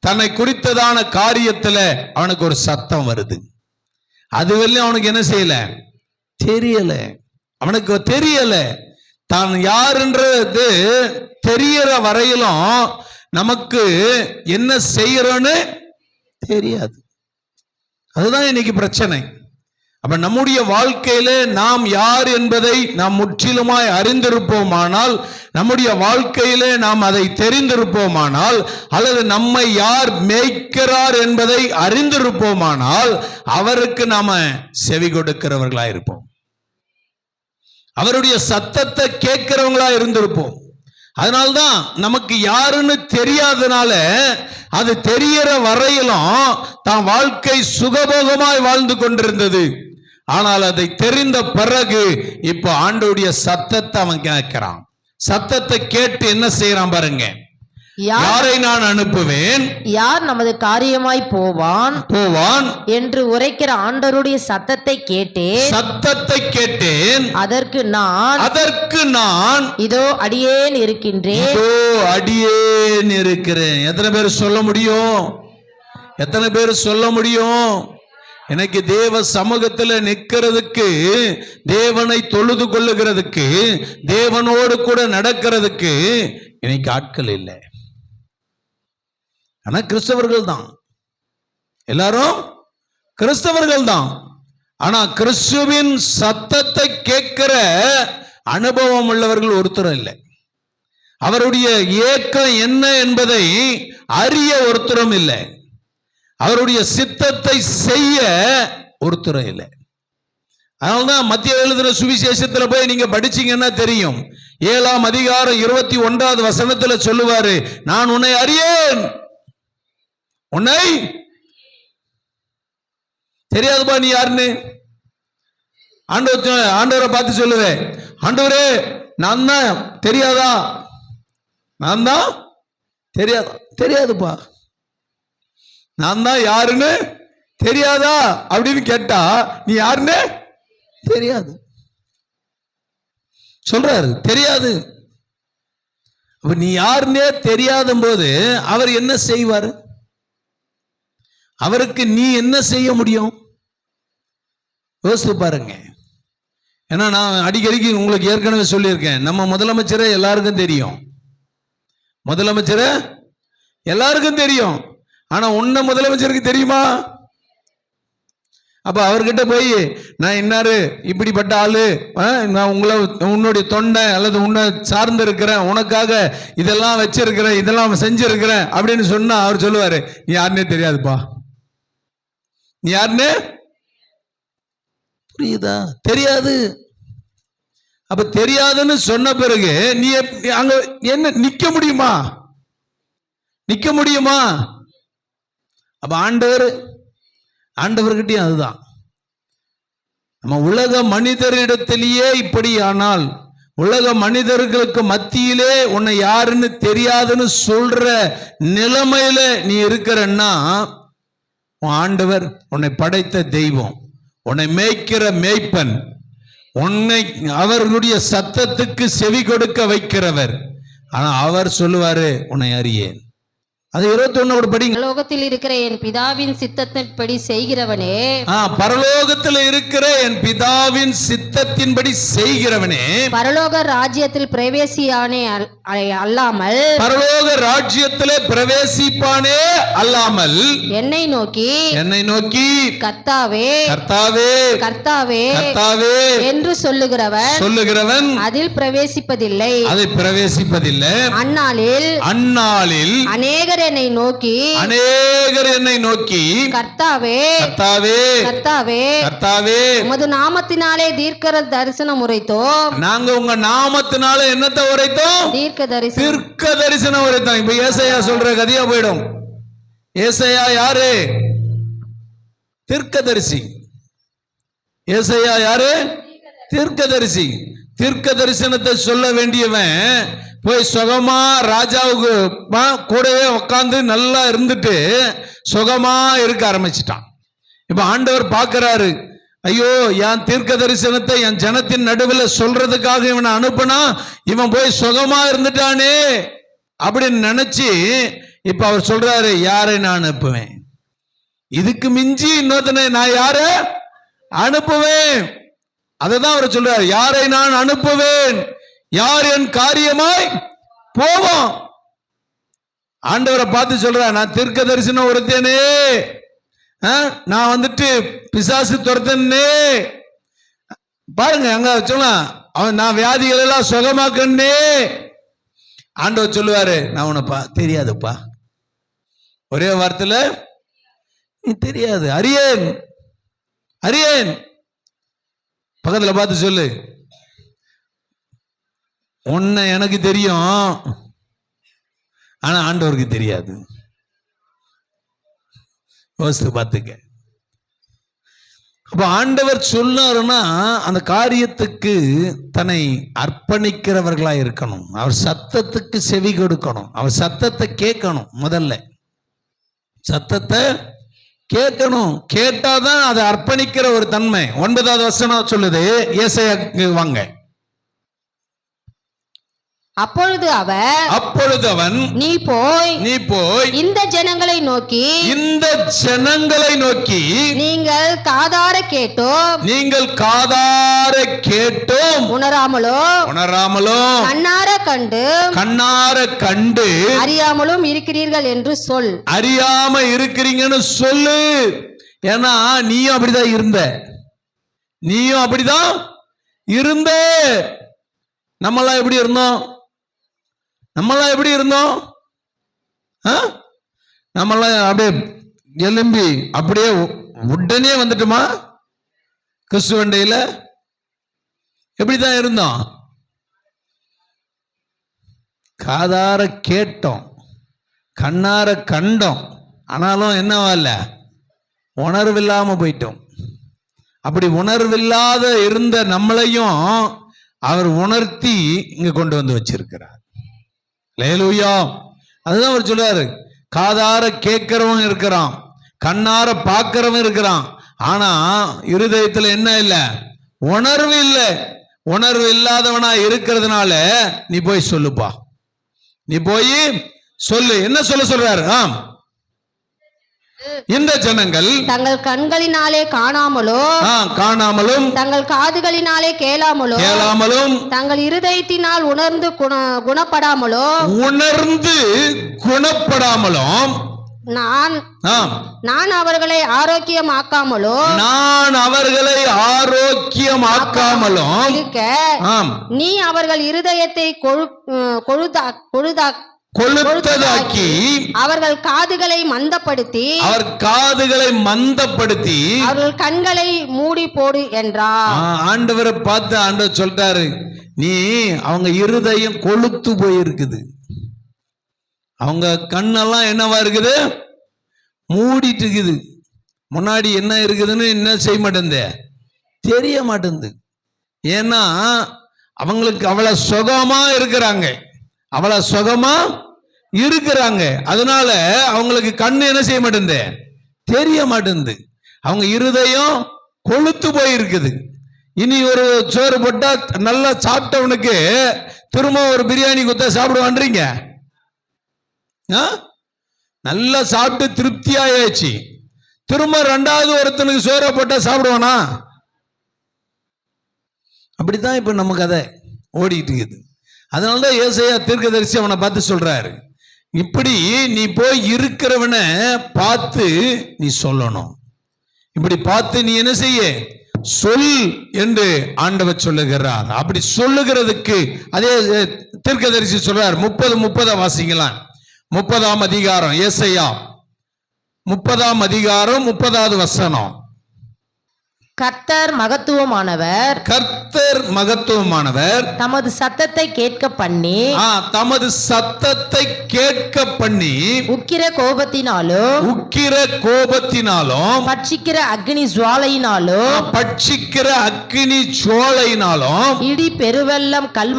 தன்னை குறித்ததான காரியத்துல அவனுக்கு ஒரு சத்தம் வருது. அதுவரையும் அவனுக்கு என்ன செய்யல, தெரியல. அவனுக்கு தெரியல தான் யாருன்றது தெரியற வரையிலும் நமக்கு என்ன செய்யறோன்னு தெரியாது. அதுதான் இன்னைக்கு பிரச்சனை. அப்ப நம்முடைய வாழ்க்கையில நாம் யார் என்பதை நாம் முற்றிலுமாய் அறிந்திருப்போமானால், நம்முடைய வாழ்க்கையிலே நாம் அதை தெரிந்திருப்போமானால், அல்லது நம்மை யார் மேய்க்கிறார் என்பதை அறிந்திருப்போமானால் அவருக்கு நாம செவி கொடுக்கிறவர்களா இருப்போம், அவருடைய சத்தத்தை கேட்கிறவங்களா இருந்திருப்போம். அதனால்தான் நமக்கு யாருன்னு தெரியாதனால அது தெரியற வரையிலும் தான் வாழ்க்கை சுகபோகமாய் வாழ்ந்து கொண்டிருந்தது. ஆனால் அதை தெரிந்த பிறகு இப்ப ஆண்டவருடைய சத்தத்தை அவன் கேட்கிறான். சத்தத்தை கேட்டு என்ன செய்யறான் பாருங்க. யாரை நான் அனுப்புவேன், யார் நமது காரியமாய் போவான் என்று உரைக்கிற ஆண்டவருடைய சத்தத்தை கேட்டேன். அதற்கு நான் இதோ அடியேன் இருக்கிறேன். எத்தனை பேர் சொல்ல முடியும்? எனக்கு தேவ சமூகத்தில் நிற்கிறதுக்கு, தேவனை தொழுது கொள்ளுகிறதுக்கு, தேவனோடு கூட நடக்கிறதுக்கு இன்னைக்கு ஆட்கள் இல்லை. ஆனா கிறிஸ்தவர்கள் தான், எல்லாரும் கிறிஸ்தவர்கள் தான். ஆனா கிறிஸ்துவின் சத்தத்தை கேட்கிற அனுபவம் உள்ளவர்கள் ஒருத்தரும் இல்லை. அவருடைய ஏக்கம் என்ன என்பதை அறிய ஒருத்தரும் இல்லை. அவருடைய சித்தத்தை செய்ய ஒருத்தரும் இல்லை. அதனால்தான் மத்திய எழுதின சுவிசேஷத்துல போய் நீங்க படிச்சீங்கன்னா தெரியும். 7ஆம் அதிகாரம் 21வது வசனத்துல சொல்லுவாரு, நான் உன்னை அறியேன். உன்னை தெரியாதுப்பா நீ யாருன்னு. ஆண்டவரை பார்த்து சொல்லுவேன், ஆண்டவரே நான் தான் தெரியாதா, நான் தான் தெரியாதுப்பா, நான் தான் யாருன்னு தெரியாதா அப்படின்னு கேட்டா நீ யாருன்னு தெரியாது சொல்றாரு, தெரியாது. அப்ப நீ யாருன்னே தெரியாத போது அவர் என்ன செய்வார்? அவருக்கு நீ என்ன செய்ய முடியும்? யோசித்து பாருங்க. ஏன்னா நான் அடிக்கடிக்கு உங்களுக்கு ஏற்கனவே சொல்லியிருக்கேன், நம்ம முதலமைச்சரை எல்லாருக்கும் தெரியும், முதலமைச்சரை எல்லாருக்கும் தெரியும். ஆனா உன்ன முதலமைச்சருக்கு தெரியுமா? அப்ப அவர்கிட்ட போய் நான் இன்னாரு இப்படிப்பட்ட ஆளு, நான் உன்னுடைய தொண்டை அல்லது உன்னை சார்ந்து இருக்கிறேன், உனக்காக இதெல்லாம் வச்சிருக்கிறேன், இதெல்லாம் செஞ்சிருக்கிறேன் அப்படின்னு சொன்னா அவர் சொல்லுவாரு, நீ யாருன்னே தெரியாதுப்பா, நீ யாருன்னு புரியுதா? தெரியாது. அப்ப தெரியாதுன்னு சொன்ன பிறகு நீ அங்க என்ன நிக்க முடியுமா? அப்ப ஆண்டவர்கிட்டயும் அதுதான். நம்ம உலக மனிதரிடத்திலேயே இப்படி, ஆனால் உலக மனிதர்களுக்கு மத்தியிலே உன்னை யாருன்னு தெரியாதுன்னு சொல்ற நிலைமையில நீ இருக்கிறன்னா, உன் ஆண்டவர் உன்னை படைத்த தெய்வம், உன்னை மேய்க்கிற மேய்ப்பன், உன்னை அவர்களுடைய சத்தத்துக்கு செவி கொடுக்க வைக்கிறவர். ஆனா அவர் சொல்லுவாரு, உன்னை அறியேன். அது 21 கூட படிங்க. பரலோகத்தில் இருக்கிற என் பிதாவின் சித்தத்தின்படி செய்கிறவனே, பரலோகத்தில் இருக்கிற என் பிதாவின் சித்தத்தின்படி செய்கிறவனே பரலோக ராஜ்யத்தில் பிரவேசியானே அல்லாமல், பரலோக ராஜ்யத்திலே பிரவேசிப்பானே அல்லாமல், என்னை நோக்கி கர்த்தாவே கர்த்தாவே கர்த்தாவே கர்த்தாவே என்று சொல்லுகிறவன் அதில் பிரவேசிப்பதில்லை. அந்நாளில் அநேகர் என்னை நோக்கி கர்த்தாவே உமது நாமத்தினாலே தீர்க்க தரிசனம் உரைத்தோம். நாங்க உங்க நாமத்தினால என்னத்தை உரைத்தோம்? தீர்க்க தரிசனம் உரைத்தோம். இப்ப ஏசாயா சொல்ற கதையா போயிடும். ஏசாயா யாரு? தீர்க்கதரிசி. ஏசாயா யாரு? தீர்க்கதரிசி. தீர்க்க தரிசனத்தை சொல்ல வேண்டியவன் போய் சுகமா ராஜாவுக்கு கூடவே உட்காந்து நல்லா இருந்துட்டு சுகமா இருக்க ஆரம்பிச்சிட்டான். இப்ப ஆண்டவர் பார்க்கிறாரு, ஐயோ என் தீர்க்க தரிசனத்தை என் ஜனத்தின் நடுவில் சொல்றதுக்காக இவனை அனுப்புனா இவன் போய் சுகமா இருந்துட்டானே அப்படின்னு நினைச்சு இப்ப அவர் சொல்றாரு, யாரை நான் அனுப்புவேன்? இதுக்கு மிஞ்சி இன்னொருத்தனை நான் யார அனுப்புவேன்? அததான் அவர் சொல்றாரு, யாரை நான் அனுப்புவேன்? யார் என் காரியமாய் போவோம்? ஆண்டவரை பார்த்து சொல்ற, நான் தீர்க்க தரிசனம் உரைத்தேனே, நான் வந்துட்டு பிசாசு துரத்தனே. பாருங்க அங்க சொல்லலாம், அவன் நான் வியாதிகள் எல்லாம் சுகமாக்கனே. ஆண்டவர் சொல்லுவாரு, நான் உனப்பா தெரியாதுப்பா. ஒரே வார்த்தையில நீ தெரியாது, அறியேன் அறியேன். பக்கத்துல பார்த்து சொல்லு, உன்னை எனக்கு தெரியும், ஆனா ஆண்டவருக்கு தெரியாது. யோசித்து பார்த்துக்க. அப்ப ஆண்டவர் சொன்னாருன்னா அந்த காரியத்துக்கு தன்னை அர்ப்பணிக்கிறவர்களா இருக்கணும். அவர் சத்தத்துக்கு செவி கொடுக்கணும். அவர் சத்தத்தை கேட்கணும். முதல்ல சத்தத்தை கேட்கணும். கேட்டாதான் அதை அர்ப்பணிக்கிற ஒரு தன்மை. 9வது வசனம் சொல்லுது. ஏசாயாக்கு வாங்க. அப்பொழுது அவன் நீ போய் இந்த ஜனங்களை நோக்கி நீங்கள் காதார கேட்டோம் உணராமலோ கண்ணார கண்டு அறியாமலும் இருக்கிறீர்கள் என்று சொல். அறியாம இருக்கிறீங்கன்னு சொல்லு. ஏன்னா நீயும் அப்படிதான் இருந்த. நம்மளாம் எப்படி இருந்தோம்? நம்மளாம் அப்படியே எலும்பி அப்படியே உடனே வந்துட்டுமா கிறிஸ்துவண்டையில? எப்படிதான் இருந்தோம்? காதார கேட்டோம், கண்ணார கண்டோம், ஆனாலும் என்னவா இல்ல, உணர்வில்லாம போயிட்டோம். அப்படி உணர்வில்லாத இருந்த நம்மளையும் அவர் உணர்த்தி இங்க கொண்டு வந்து வச்சிருக்கிறார். அல்லேலூயா. அதுதான் அவர் சொல்றாரு, காதார கேட்கிறவன் இருக்கிறான், கண்ணார பார்க்கிறவன் இருக்கிறான், ஆனா இருதயத்துல என்ன இல்லை? உணர்வு இல்லை. உணர்வு இல்லாதவனா இருக்கிறதுனால நீ போய் சொல்லுப்பா, நீ போய் சொல்லு. என்ன சொல்றாரு? இந்த ஜனங்கள் தங்கள் கண்களினாலே காணாமலும் தங்கள் காதுகளினாலே கேளாமலும் தங்கள் இருதயத்தினால் உணர்ந்து குணப்படாமலும் நான் அவர்களை ஆரோக்கியமாக்காமலும் இருக்க நீ அவர்கள் இருதயத்தை கொழுத்ததாக்கி அவர்கள் காதுகளை மந்தப்படுத்தி அவர்கள் கண்களை மூடி போடு என்றார். ஆண்டவரை பார்த்து ஆண்டவர் சொல்றாரு, நீ அவங்க இருதயம் கொழுத்து போயிருக்குது, அவங்க கண்ணெல்லாம் என்னவா இருக்குது? மூடிட்டு இருக்குது. முன்னாடி என்ன இருக்குதுன்னு என்ன செய்ய மாட்டேங்குது, தெரிய மாட்டேங்குது. ஏன்னா அவங்களுக்கு அவ்வளவு சுகமா இருக்கிறாங்க, அதனால அவங்களுக்கு கண்ணு என்ன செய்ய மாட்டேங்குது, தெரிய மாட்டேங்குது. அவங்க இருதயம் கொழுத்து போயிருக்குது. இனி ஒரு சோறு போட்டா நல்லா நல்லா சாப்பிட்டு திருப்தி ஆயாச்சு. திரும்ப ரெண்டாவது ஒருத்தனுக்கு சோற போட்டா சாப்பிடுவானா? அப்படித்தான் இப்ப நம்ம கதை ஓடிட்டு இருக்குது. அதனாலதான் ஏசாயா தீர்க்கதரிசி அவனை பார்த்து சொல்றாரு, இப்படி நீ போய் இருக்கிறவனை பார்த்து நீ சொல்லணும். இப்படி பார்த்து நீ என்ன செய்ய சொல் என்று ஆண்டவர் சொல்லுகிறார். அப்படி சொல்லுகிறதுக்கு அதே தீர்க்கதரிசி சொல்றார். 30 வாசிக்கலாம். 30ஆம் அதிகாரம், ஏசாயா 30ஆம் அதிகாரம் 30வது வசனம். கர்த்தர் மகத்துவமானவர், கர்த்தர் மகத்துவமானவர், தமது சத்தத்தை கேட்க பண்ணி, தமது சத்தத்தை கேட்க பண்ணி, உக்கிர கோபத்தினாலும் பட்சிக்கிற அக்னி ஜுவாலையினாலும் இடி பெருவெள்ளம் கல்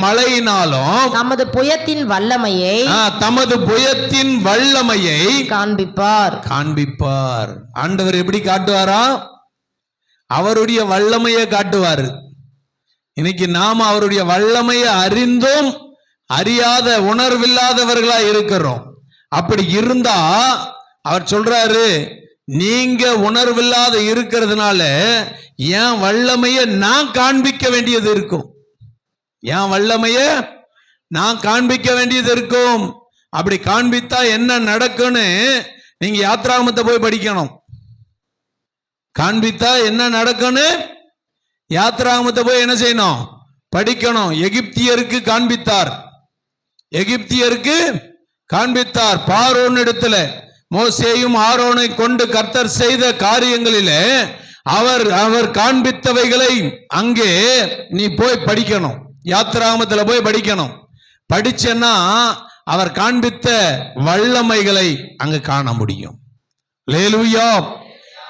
மழையினாலும் தமது புயத்தின் வல்லமையை காண்பிப்பார். ஆண்டவர் எப்படி காட்டுவாரா? அவருடைய வல்லமையை காட்டுவார். இன்னைக்கு நாம அவருடைய வல்லமையை அறிந்தும் அறியாத உணர்வில்லாதவர்களா இருக்கிறோம். அப்படி இருந்தா அவர் சொல்றாரு, நீங்க உணர்வில்லாத இருக்கிறதுனால என் வல்லமையை நான் காண்பிக்க வேண்டியது இருக்கும். என் வல்லமையை நான் காண்பிக்க வேண்டியது இருக்கும். அப்படி காண்பித்தா என்ன நடக்கும்னு நீங்க யாத்ராகமத்தை போய் படிக்கணும். காண்பித்தா என்ன நடக்கும்னு யாத்ராகமத்தை போய் என்ன செய்யணும்? படிக்கணும். எகிப்தியருக்கு காண்பித்தார். பார்வோன் இடத்துல மோசேயும் ஆரோனை கொண்டு கர்த்தர் செய்த காரியங்களிலே அவர் காண்பித்தவைகளை அங்கே நீ போய் படிக்கணும். யாத்ராகமத்துல போய் படிக்கணும். படிச்சேன்னா அவர் காண்பித்த வல்லமைகளை அங்கு காண முடியும். அல்லேலூயா.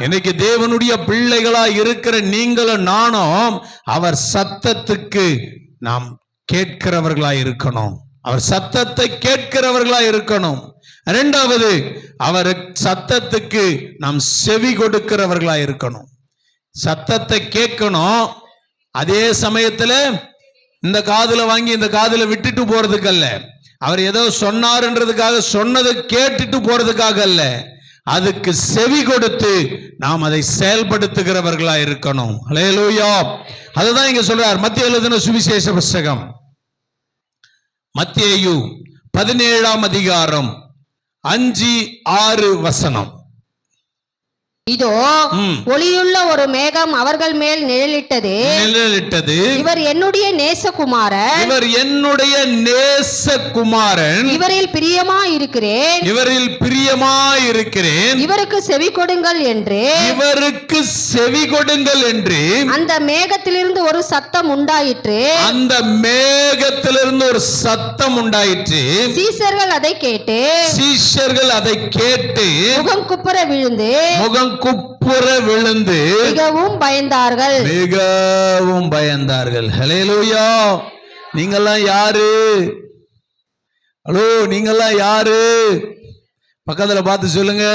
இன்னைக்கு தேவனுடைய பிள்ளைகளா இருக்கிற நீங்களும் நானும் அவர் சத்தத்துக்கு நாம் கேட்கிறவர்களா இருக்கணும். அவர் சத்தத்தை கேட்கிறவர்களா இருக்கணும். இரண்டாவது, அவர் சத்தத்துக்கு நாம் செவி கொடுக்கிறவர்களா இருக்கணும். சத்தத்தை கேட்கணும். அதே சமயத்துல இந்த காதுல வாங்கி இந்த காதுல விட்டுட்டு போறதுக்கு அல்ல. அவர் ஏதோ சொன்னார்ன்றதுக்காக சொன்னதை கேட்டுட்டு போறதுக்காக அல்ல. அதுக்கு செவி கொடுத்து நாம் அதை செயல்படுத்துகிறவர்களா இருக்கணும். அல்லேலூயா. அதுதான் இங்க சொல்றார். மத்தேயு எழுதின சுவிசேஷ புஸ்தகம், மத்தேயு 17ஆம் அதிகாரம் 5-6 வசனம். இதோ ஒளியுள்ள ஒரு மேகம் அவர்கள் மேல் நிழலிட்டது. இவர் என்னுடைய நேசகுமாரன், இவரில் பிரியமாயிருக்கிறேன், இவருக்கு செவி கொடுங்கள் என்று அந்த மேகத்திலிருந்து ஒரு சத்தம் உண்டாயிற்று. சீஷர்கள் அதை கேட்டு முகம் குப்புற விழுந்து மிகவும் பயந்தார்கள். ஹல்லேலூயா. நீங்கெல்லாம் யாரு? ஹலோ, நீங்கெல்லாம் யாரு? பக்கத்துல பார்த்து சொல்லுங்க.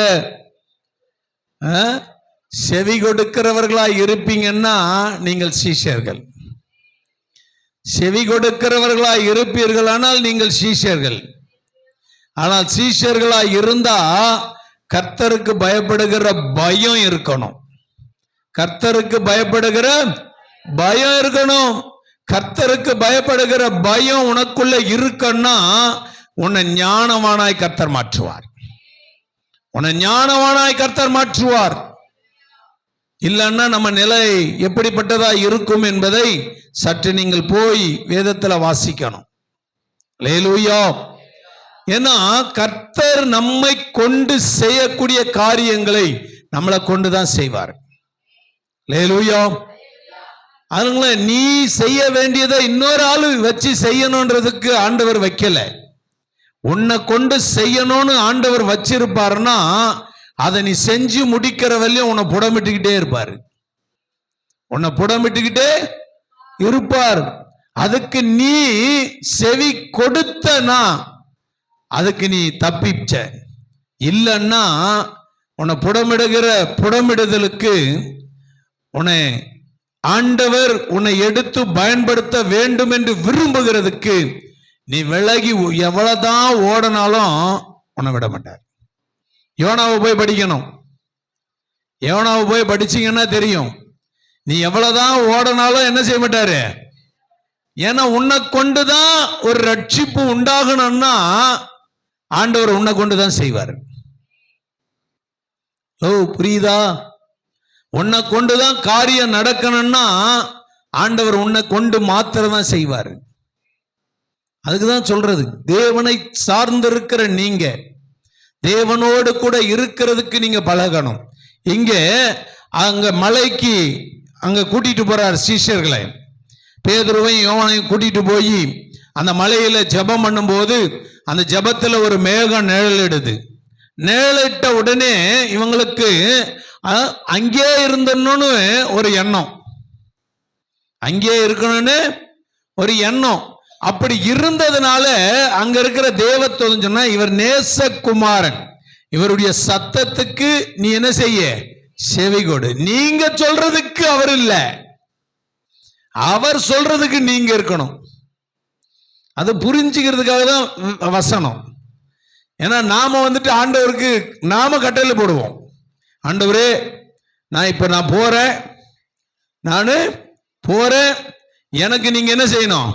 செவி கொடுக்கிறவர்களா இருப்பீங்கன்னா நீங்கள் சீஷர்கள். செவி கொடுக்கிறவர்களா இருப்பீர்கள் ஆனால் நீங்கள் சீஷர்கள். ஆனால் சீஷர்களா இருந்தா கர்த்தருக்கு பயப்படுகிற பயம் இருக்கணும். கர்த்தருக்கு பயப்படுகிற பயம் உனக்குள்ள இருக்குன்னா உன்னை ஞானவானாய் கர்த்தர் மாற்றுவார். இல்லைன்னா நம்ம நிலை எப்படிப்பட்டதா இருக்கும் என்பதை சற்று நீங்கள் போய் வேதத்துல வாசிக்கணும். அல்லேலூயா. ஏன்னா கர்த்தர் நம்மை கொண்டு செய்யக்கூடிய காரியங்களை நம்மளை கொண்டுதான் செய்வார். அல்லேலூயா. அதனால நீ செய்ய வேண்டியதை இன்னொரு ஆளு வச்சு செய்யணும்ன்றதுக்கு ஆண்டவர் வைக்கல. உன்னை கொண்டு செய்யணும்னு ஆண்டவர் வச்சிருப்பாருன்னா அதை நீ செஞ்சு முடிக்கிற வரையும் உன்னை புடமிட்டுக்கிட்டே இருப்பார். அதுக்கு நீ செவி கொடுத்தனா அதுக்கு நீ தப்பிச்ச. இல்லைன்னா உன்னை புடமிடுதலுக்கு உன்னை ஆண்டவர் உன்னை எடுத்து பயன்படுத்த வேண்டும் என்று விரும்புகிறதுக்கு நீ விலகி எவ்வளவுதான் ஓடனாலும் உன்னை விட மாட்டார். யோனாவை போய் படிக்கணும். யோனாவை போய் படிச்சீங்கன்னா தெரியும், நீ எவ்வளவுதான் ஓடனாலும் என்ன செய்ய மாட்டாரு. ஏன்னா உன்னை கொண்டுதான் ஒரு ரட்சிப்பு உண்டாகணும்னா ஆண்டவர் உன்னை கொண்டுதான் செய்வார். புரியுதா? உன்னை கொண்டுதான் காரியம் நடக்கணும்னா ஆண்டவர் உன்னை கொண்டு மாத்திரம் தான் செய்வார். அதுக்குதான் சொல்றது, தேவனை சார்ந்திருக்கிற நீங்க தேவனோடு கூட இருக்கிறதுக்கு நீங்க பழகணும். இங்க அங்க மலைக்கு அங்க கூட்டிட்டு போறார் சீஷர்களை, பேதுருவையும் யோவானையும் கூட்டிட்டு போய் அந்த மலையில ஜெபம் பண்ணும்போது அந்த ஜெபத்துல ஒரு மேகம் நிழலிடுது. நிழலிட்ட உடனே இவங்களுக்கு அங்கே இருந்தணும்னு ஒரு எண்ணம், அங்கே இருக்கணும்னு ஒரு எண்ணம். அப்படி இருந்ததுனால அங்க இருக்கிற தேவதூதன் சொன்னா, இவர் நேசகுமாரன், இவருடைய சத்தத்துக்கு நீ என்ன செய்ய, செவி கொடு. நீங்க சொல்றதுக்கு அவர் இல்ல, அவர் சொல்றதுக்கு நீங்க இருக்கணும். அது புரிஞ்சுக்கிறதுக்காக தான் வசனம். ஏன்னா நாம வந்துட்டு ஆண்டவருக்கு நாம கட்டளை போடுவோம், ஆண்டவரே நான் போறேன், நானு போறேன், எனக்கு நீங்க என்ன செய்யணும்,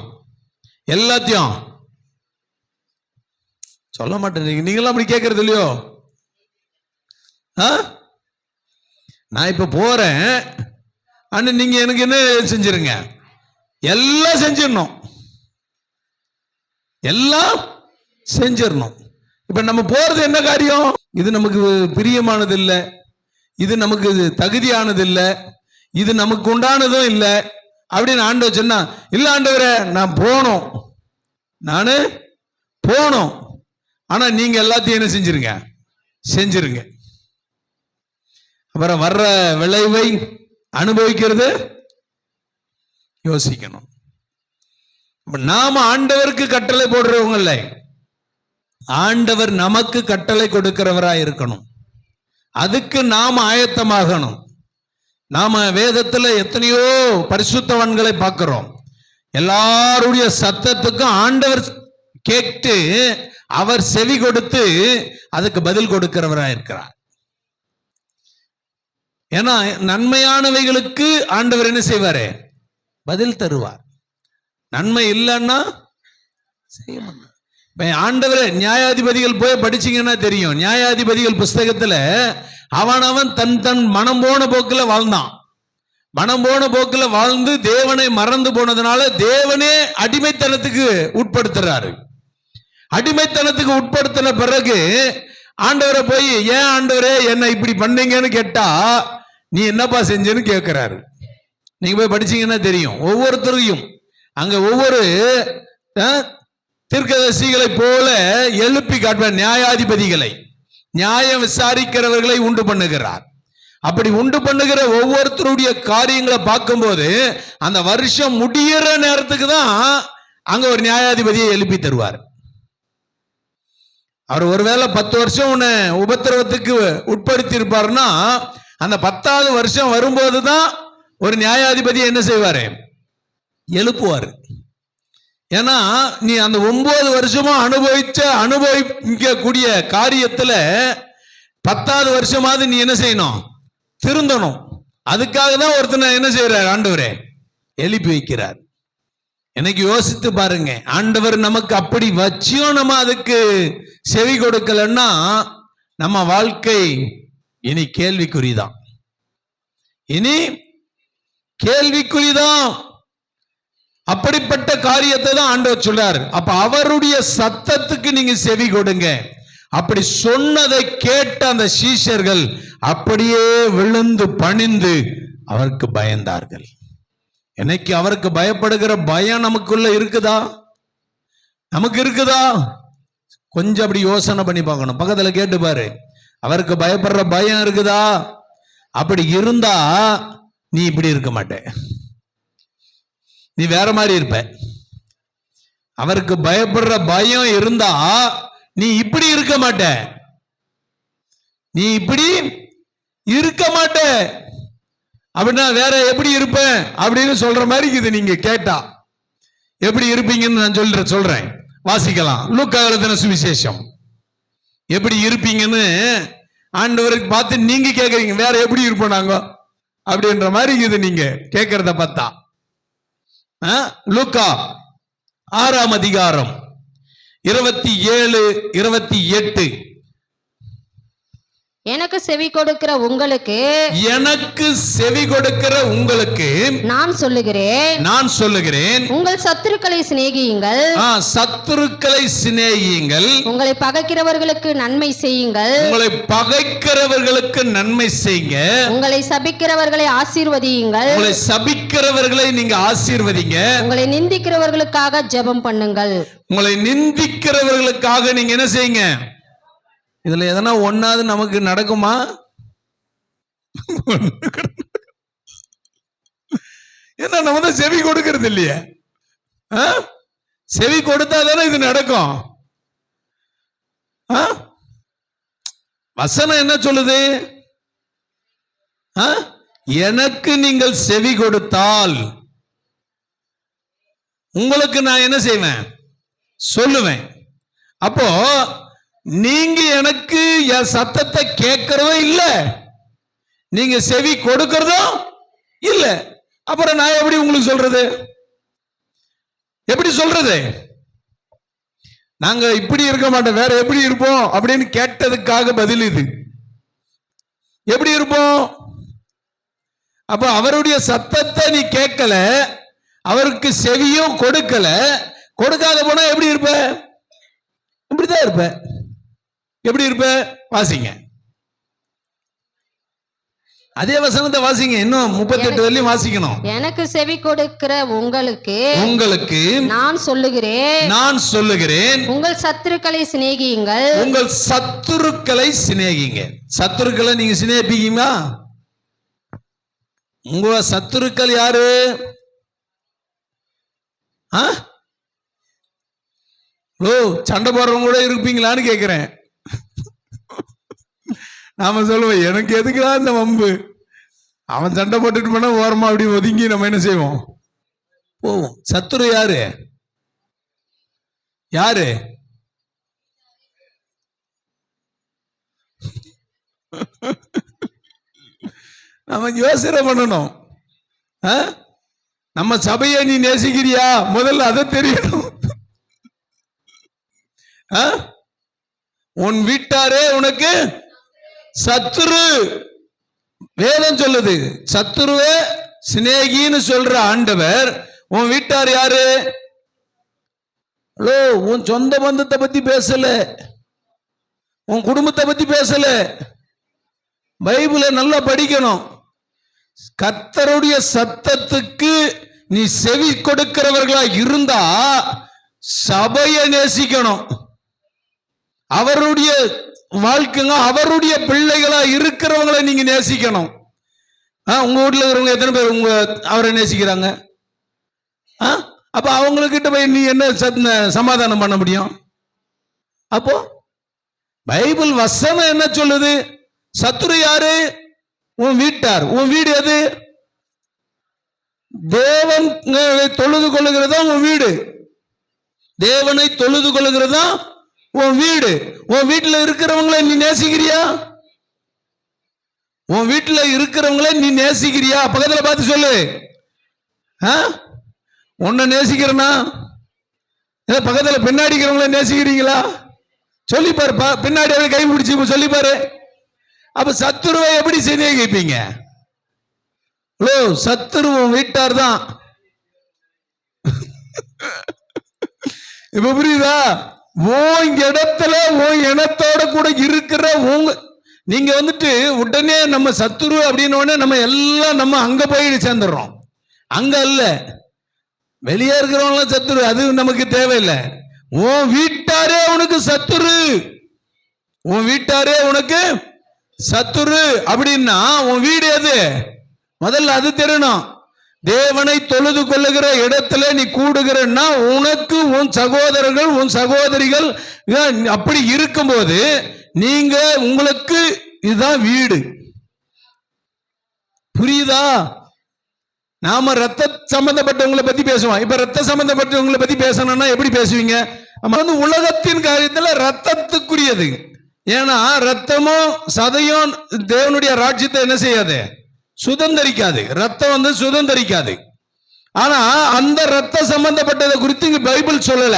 எல்லாத்தையும் சொல்ல மாட்டேன். நீங்களாம் அப்படி கேட்கறது இல்லையோ? நான் இப்ப போறேன், ஆனா நீங்க எனக்கு என்ன செஞ்சிருங்க, எல்லாம் செஞ்சிடணும், எல்லாம் செஞ்சிடணும். இப்ப நம்ம போறது என்ன காரியம்? இது நமக்கு பிரியமானது இல்லை, இது நமக்கு தகுதியானது இல்லை, இது நமக்கு உண்டானதும் இல்லை அப்படின்னு ஆண்டவர் சொன்னா, இல்ல ஆண்டவரே நான் போனோம், ஆனா நீங்க எல்லாத்தையும் என்ன செஞ்சிருங்க, செஞ்சிருங்க. அப்புறம் வர்ற விளைவை அனுபவிக்கிறது யோசிக்கணும். நாம ஆண்டவருக்கு கட்டளை போடுறவங்க இல்லை, ஆண்டவர் நமக்கு கட்டளை கொடுக்கிறவராய் இருக்கணும். அதுக்கு நாம ஆயத்தமாகணும். நாம வேதத்துல எத்தனையோ பரிசுத்தவான்களை பார்க்கிறோம், எல்லாருடைய சத்தத்துக்கும் ஆண்டவர் கேட்டு அவர் செவி கொடுத்து அதுக்கு பதில் கொடுக்கிறவராய் இருக்கிறார். ஏன்னா நன்மையானவைகளுக்கு ஆண்டவர் என்ன செய்வாரு, பதில் தருவார். நன்மை இல்லைன்னா செய்ய மாட்டார். ஆண்டவர் நியாயாதிபதிகள் போய் படிச்சீங்கன்னா தெரியும், நியாயாதிபதிகள் புஸ்தகத்துல அவனவன் தன் மனம் போன போக்குல வாழ்ந்தான். மனம் போன போக்குல வாழ்ந்து தேவனை மறந்து போனதுனால தேவனே அடிமைத்தனத்துக்கு உட்படுத்துறாரு. அடிமைத்தனத்துக்கு உட்படுத்தின பிறகு ஆண்டவரை போய், ஏன் ஆண்டவரே என்ன இப்படி பண்ணீங்கன்னு கேட்டா, நீ என்னப்பா செஞ்சேன்னு கேட்கிறாரு. நீங்க போய் படிச்சீங்கன்னா தெரியும். ஒவ்வொருத்தரையும் அங்க ஒவ்வொரு தீர்க்கதரிசிகளை போல எழுப்பி காட்டுவார். நியாயாதிபதிகளை, நியாயம் விசாரிக்கிறவர்களை உண்டு பண்ணுகிறார். அப்படி உண்டு பண்ணுகிற ஒவ்வொருத்தருடைய காரியங்களை பார்க்கும்போது அந்த வருஷம் முடிகிற நேரத்துக்கு தான் அங்க ஒரு நியாயாதிபதியை எழுப்பி தருவார். அவர் ஒருவேளை 10 வருஷம் உன்னை உபத்திரவத்துக்கு உட்படுத்தி இருப்பாருன்னா, அந்த 10வது வருஷம் வரும்போது தான் ஒரு நியாயாதிபதி என்ன செய்வாரு, எழுப்புவாரு. ஏன்னா நீ அந்த 9 வருஷமும் அனுபவிக்கக்கூடிய காரியத்துல 10வது வருஷமாவது நீ என்ன செய்யணும், திருந்தணும். அதுக்காக தான் ஒருத்தனை என்ன செய்யறார், ஆண்டவரே எழுப்பி வைக்கிறார். எனக்கு யோசித்து பாருங்க, ஆண்டவர் நமக்கு அப்படி வச்சியும் நம்ம அதுக்கு செவி கொடுக்கலன்னா நம்ம வாழ்க்கை இனி கேள்விக்குறிதான், இனி கேள்விக்குறிதான். அப்படிப்பட்ட காரியத்தை தான் ஆண்டவர் சொல்றாரு. அப்ப அவருடைய சத்தத்துக்கு நீங்க செவி கொடுங்க. அப்படி சொன்னதை கேட்ட அந்த சீஷர்கள் அப்படியே விழுந்து பணிந்து அவருக்கு பயந்தார்கள். என்னைக்கு அவருக்கு பயப்படுகிற பயம் நமக்குள்ள இருக்குதா, நமக்கு இருக்குதா? கொஞ்சம் அப்படி யோசனை பண்ணி பார்க்கணும். பக்கத்துல கேட்டு பாரு, அவருக்கு பயப்படுற பயம் இருக்குதா? அப்படி இருந்தா நீ இப்படி இருக்க மாட்டே, நீ வேற மாதிரி இருப்ப. அவருக்கு பயப்படுற பயம் இருந்தா நீ இப்படி இருக்க மாட்ட, நீ இப்படி இருக்க மாட்ட. அப்படின்னா வேற எப்படி இருப்பேன் அப்படின்னு சொல்ற மாதிரி இது. நீங்க கேட்டா எப்படி இருப்பீங்கன்னு நான் சொல்றேன். வாசிக்கலாம். லூக்கா எழுதின சுவிசேஷம். எப்படி இருப்பீங்கன்னு ஆண்டவருக்கு பார்த்து நீங்க கேக்குறீங்க, வேற எப்படி இருப்போம் நாங்க அப்படின்ற மாதிரி இது நீங்க கேட்கறத பார்த்தா. லூக்கா 6ஆம் அதிகாரம் 27, 28. எனக்கு செவி கொடுக்கிற உங்களுக்கு நான் சொல்லுகிறேன் உங்கள் சத்துருக்களை சிநேகியுங்கள், உங்களை பகைக்கிறவர்களுக்கு நன்மை செய்யுங்கள், உங்களை சபிக்கிறவர்களை ஆசீர்வதியுங்கள், நீங்க ஆசீர்வதிங்க, உங்களை நிந்திக்கிறவர்களுக்காக ஜெபம் பண்ணுங்கள். உங்களை நிந்திக்கிறவர்களுக்காக நீங்க என்ன செய்யுங்க. இதுல எதனா ஒன்னாவது நமக்கு நடக்குமா? ஏன்னா நம்ம தான் செவி கொடுக்கறது இல்லையே. செவி கொடுத்தா தானே இது நடக்கும். வசனம் என்ன சொல்லுது? எனக்கு நீங்கள் செவி கொடுத்தால் உங்களுக்கு நான் என்ன செய்வேன் சொல்லுவேன். அப்போ நீங்க எனக்கு என் சத்தத்தை கேட்கறதும் இல்ல, நீங்க செவி கொடுக்கறதும் இல்ல. அப்புறம் நான் எப்படி உங்களுக்கு சொல்றது? எப்படி சொல்றது? நாங்க இப்படி இருக்க மாட்டோம், வேற எப்படி இருப்போம் அப்படின்னு கேட்டதுக்காக பதில் இது. எப்படி இருப்போம்? அப்ப அவருடைய சத்தத்தை நீ கேட்கல, அவருக்கு செவியும் கொடுக்கல, கொடுக்காத போனா எப்படி இருப்ப? இப்படிதான் இருப்ப. எப்படி இருப்ப? வாசிங்க, அதே வசனத்தை வாசிங்க. இன்னும் 38 வரையும் வாசிக்கணும். எனக்கு செவி கொடுக்கிற உங்களுக்கு நான் சொல்லுகிறேன் உங்கள் சத்துருக்களை சிநேகியுங்கள், உங்கள் சத்துருக்களை சிநேகிங்க. சத்துருக்களை நீங்க சிநேகிப்பீங்களா? உங்க சத்துருக்கள் யாரு? சண்டை போடுறவங்க கூட இருப்பீங்களான்னு கேக்குறேன். நாம சொல்லுவோம், எனக்கு எதுக்குதான் இந்த வம்பு, அவன் சண்டை போட்டுட்டு போனா ஓரமா அப்படி ஒதுங்கி நம்ம என்ன செய்வோம், போவோம். சத்துரு யாரு? யாரு? நம்ம யோசனை பண்ணணும். நம்ம சபையை நீ நேசிக்கிறியா? முதல்ல அதை தெரியணும். உன் வீட்டாரே உனக்கு சத்துரு. வேதம் சொல்லுது, சத்துருவே சிநேகின்னு சொல்ற ஆண்டவர் உன் வீட்டார் யாரு? உன் சொந்த பந்தத்தை பத்தி பேசல, உன் குடும்பத்தை பத்தி பேசல. பைபிளை நல்லா படிக்கணும். கர்த்தருடைய சத்தத்துக்கு நீ செவி கொடுக்கிறவர்களா இருந்தா சபையை நேசிக்கணும். அவருடைய வாழ்க்கைங்க, அவருடைய பிள்ளைகளா இருக்கிறவங்களை நீங்க நேசிக்கணும். உங்க வீட்டுல இருக்கிறவங்க எத்தனை பேர் அவரை நேசிக்கிறாங்க? அப்ப அவங்ககிட்ட போய் நீ என்ன சமாதானம் பண்ண முடியும்? அப்போ பைபிள் வசனம் என்ன சொல்லுது? சத்துரு யாரு? உன் வீட்டார். உன் வீடு எது? தேவன் தொழுது கொள்ளுகிறதா உன் வீடு? தேவனை தொழுது கொள்ளுகிறதா உன் வீடு? உன் வீட்டுல இருக்கிறவங்களை நீ நேசிக்கிறியா? உன் வீட்டுல இருக்கிறவங்களை நீ நேசிக்கிறியா? பக்கத்துல பார்த்து சொல்லு. உன்னை நேசிக்கிறனா? பக்கத்துல பின்னாடி இருக்கிறவங்களை நேசிக்கிறீங்களா? சொல்லி பாரு. பின்னாடி கை பிடிச்சி சொல்லி பாரு. அப்ப சத்துருவை எப்படி சிநேகிப்பீங்க? சத்துரு உன் வீட்டார் தான். இப்ப புரியுதா? உன் இடத்துல உன் இனத்தோட கூட இருக்கிற நீங்க வந்துட்டு உடனே நம்ம சத்துரு அப்படின்னு நம்ம எல்லாம் நம்ம அங்க போய் சேர்ந்துடுறோம். அங்க அல்ல, வெளியே இருக்கிறவங்க சத்துரு, அது நமக்கு தேவையில்லை. உன் வீட்டாரே உனக்கு சத்துரு. உன் வீட்டாரே உனக்கு சத்துரு அப்படின்னா உன் வீடு எது? முதல்ல அது தெரியணும். தேவனை தொழுது கொள்ளுகிற இடத்துல நீ கூடுகிறன்னா உனக்கு உன் சகோதரர்கள் உன் சகோதரிகள் அப்படி இருக்கும்போது நீங்க உங்களுக்கு இதுதான் வீடு. புரியுதா? நாம ரத்த சம்பந்தப்பட்டவங்களை பத்தி பேசுவோம். இப்ப ரத்த சம்பந்தப்பட்டவங்களை பத்தி பேசணும்னா எப்படி பேசுவீங்க? நம்ம வந்து உலகத்தின் காரியத்துல ரத்தத்துக்குரியது. ஏன்னா ரத்தமும் சதையும் தேவனுடைய ராஜ்யத்தை என்ன செய்யாது? சுதந்தரிக்காது. ரத்தம் வந்து சுதந்தரிக்காது. ஆனா அந்த ரத்த சம்பந்தப்பட்டதை குறித்து இங்க பைபிள் சொல்லல.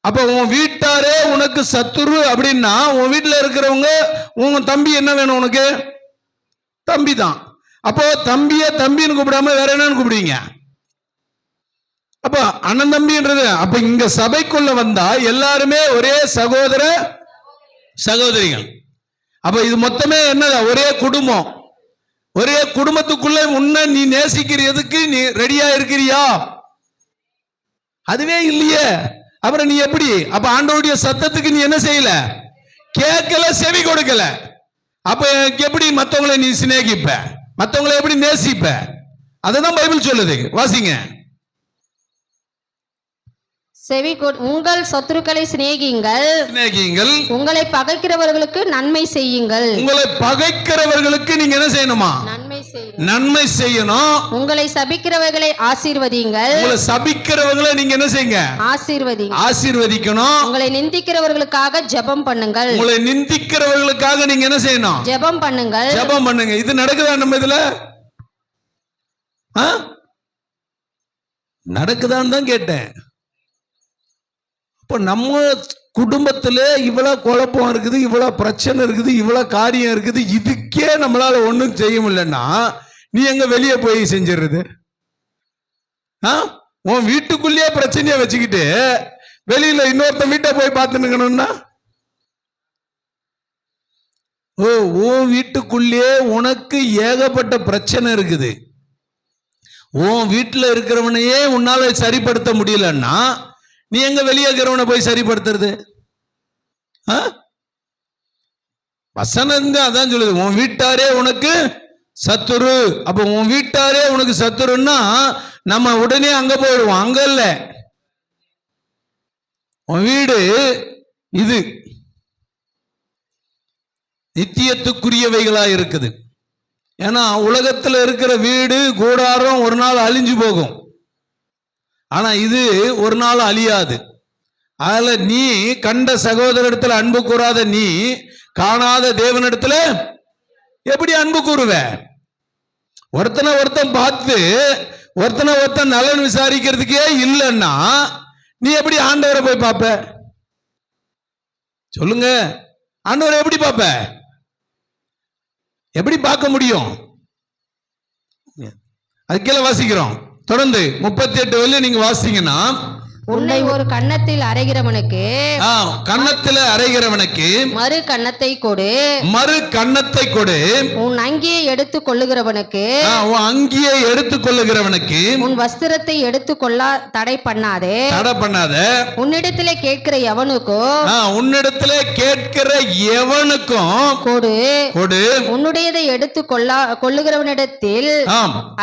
அப்ப உன் வீட்டாரே உனக்கு சத்துரு அப்படின்னா, உன் வீட்டுல இருக்கிறவங்க உன் தம்பி என்ன வேணும் உனக்கு? தம்பி தான். அப்போ தம்பிய தம்பின்னு கூப்பிடாம வேற என்னன்னு கூப்பிடுவீங்க? அப்ப அண்ணன் தம்பின்றது. அப்ப இங்க சபைக்குள்ள வந்தா எல்லாருமே ஒரே சகோதர சகோதரிகள். அப்ப இது மொத்தமே என்னதா? ஒரே குடும்பம். ஒரே குடும்பத்துக்குள்ள உன்னை நீ நேசிக்கிறதுக்கு நீ ரெடியா இருக்கிறியா? அதுவே இல்லையே. அப்புறம் நீ எப்படி? அப்ப ஆண்டவருடைய சத்தத்துக்கு நீ என்ன செய்யல? கேட்கல, செவி கொடுக்கல. அப்ப எப்படி மத்தவங்களை நீ சிநேகிப்ப? மத்தவங்களை எப்படி நேசிப்ப? அதுதான் பைபிள் சொல்லுது. வாசிங்க. உங்கள் சத்துருக்களை சிநேகியுங்கள், உங்களை பகைக்கிறவர்களுக்கு நன்மை செய்யுங்கள். உங்களை பகைக்கிறவர்களுக்கு நீங்க என்ன செய்யணுமா? நன்மை செய்யணும். உங்களை சபிக்கிறவர்களை ஆசீர்வதியுங்கள், உங்களை சபிக்கிறவர்களை நீங்க என்ன செய்யுங்க? ஆசீர்வதிக்கணும். உங்களை நிந்திக்கிறவர்களுக்காக ஜெபம் பண்ணுங்கள், உங்களை நிந்திக்கிறவர்களுக்காக நீங்க என்ன செய்யணும்? ஜெபம் பண்ணுங்கள். ஜெபம் பண்ணுங்க. இது நடக்குதா நம்ம இதுல? நடக்குதான்னு தான் கேட்டேன். இப்போ நம்ம குடும்பத்துல இவ்வளவு குழப்பம் இருக்குது, இவ்வளவு பிரச்சனை இருக்குது, இவ்வளவு காரியம் இருக்குது. இதுக்கே நம்மளால ஒண்ணும் செய்ய முடியலன்னா நீ எங்க வெளியே போய் செஞ்சிடுறது? உன் வீட்டுக்குள்ளேயே பிரச்சனைய வச்சுக்கிட்டு வெளியில இன்னொருத்த வீட்டை போய் பார்த்துக்கணும்னா, உன் வீட்டுக்குள்ளேயே உனக்கு ஏகப்பட்ட பிரச்சனை இருக்குது. உன் வீட்டுல இருக்கிறவனையே உன்னால சரிப்படுத்த முடியலன்னா நீ எங்க வெளியே இருக்கிறவனை போய் சரிப்படுத்துறது? வசனம் அதான் சொல்லுது, உன் வீட்டாரே உனக்கு சத்துரு. அப்ப உன் வீட்டாரே உனக்கு சத்துருன்னா நம்ம உடனே அங்க போயிடுவோம். அங்க இல்ல, உன் வீடு இது நித்தியத்துக்குரியவைகளா இருக்குது. ஏன்னா உலகத்துல இருக்கிற வீடு கூடாரம் ஒரு நாள் அழிஞ்சு போகும். ஆனா இது ஒரு நாள் அழியாது. அதுல நீ கண்ட சகோதரத்துல அன்பு கூறாத நீ காணாத தேவனிடத்துல எப்படி அன்பு கூறுவ? ஒருத்தனை ஒருத்தன் பார்த்து ஒருத்தனை ஒருத்தன் நலன் விசாரிக்கிறதுக்கே இல்லைன்னா நீ எப்படி ஆண்டவரை போய் பார்ப்ப? சொல்லுங்க, ஆண்டவரை எப்படி பார்ப்ப? எப்படி பார்க்க முடியும்? அதுக்கெல்லாம் வாசிக்கிறோம். தொடர்ந்து 38 வரையிலும் நீங்க வாசிங்கன்னா, உன்னை ஒரு கன்னத்தில் அறைகிறவனுக்கு மறு கன்னத்தை கொடு, மறு கன்னத்தை கொடு. உன் அங்கியை எடுத்துக் கொள்ளுகிறவனுக்கு உன் வஸ்திரத்தை எடுத்துக்கொள்ள தடை பண்ணாதே. உன்னிடத்திலே கேட்கிற எவனுக்கும் கொடு. உன்னுடையதை எடுத்துக் கொள்ளுகிறவனிடத்தில்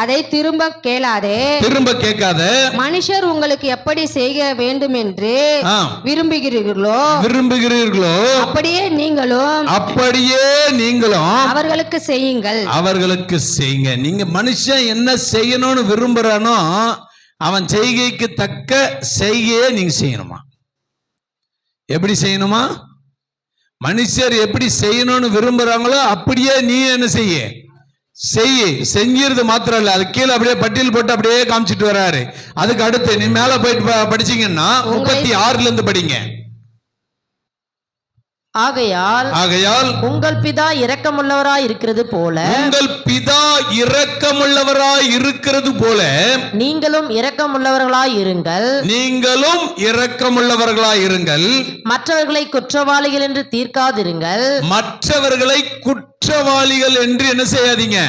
அதை திரும்ப கேட்காதே. மனுஷர் உங்களுக்கு எப்படி செய்ய வேண்டும் என்று விரும்புகிறீர்களோ அப்படியே நீங்களும் அவர்களுக்கு செய்யுங்க. நீங்க மனுஷன் என்ன செய்யணும்னு விரும்புறானோ அவன் செய்கைக்கு தக்க செய்கையை நீங்க செய்யணுமா? எப்படி செய்யணுமா? மனுஷர் எப்படி செய்யணும்னு விரும்புறாங்களோ அப்படியே நீ என்ன செஞ்சிருது மாத்திரம் இல்ல, அது கீழே அப்படியே பட்டியல் போட்டு அப்படியே காமிச்சிட்டு வர்றாரு. அதுக்கு அடுத்து நீ மேல போயிட்டு படிச்சீங்கன்னா 36 இருந்து படிங்க. ஆகையால் உங்கள் பிதா இரக்கமுள்ளவராய் இருக்கிறது போல நீங்களும் இரக்கமுள்ளவர்களாய் இருங்கள். மற்றவர்களை குற்றவாளிகள் என்று தீர்க்காதிருங்கள். மற்றவர்களை குற்றவாளிகள் என்று என்ன செய்யாதீங்க?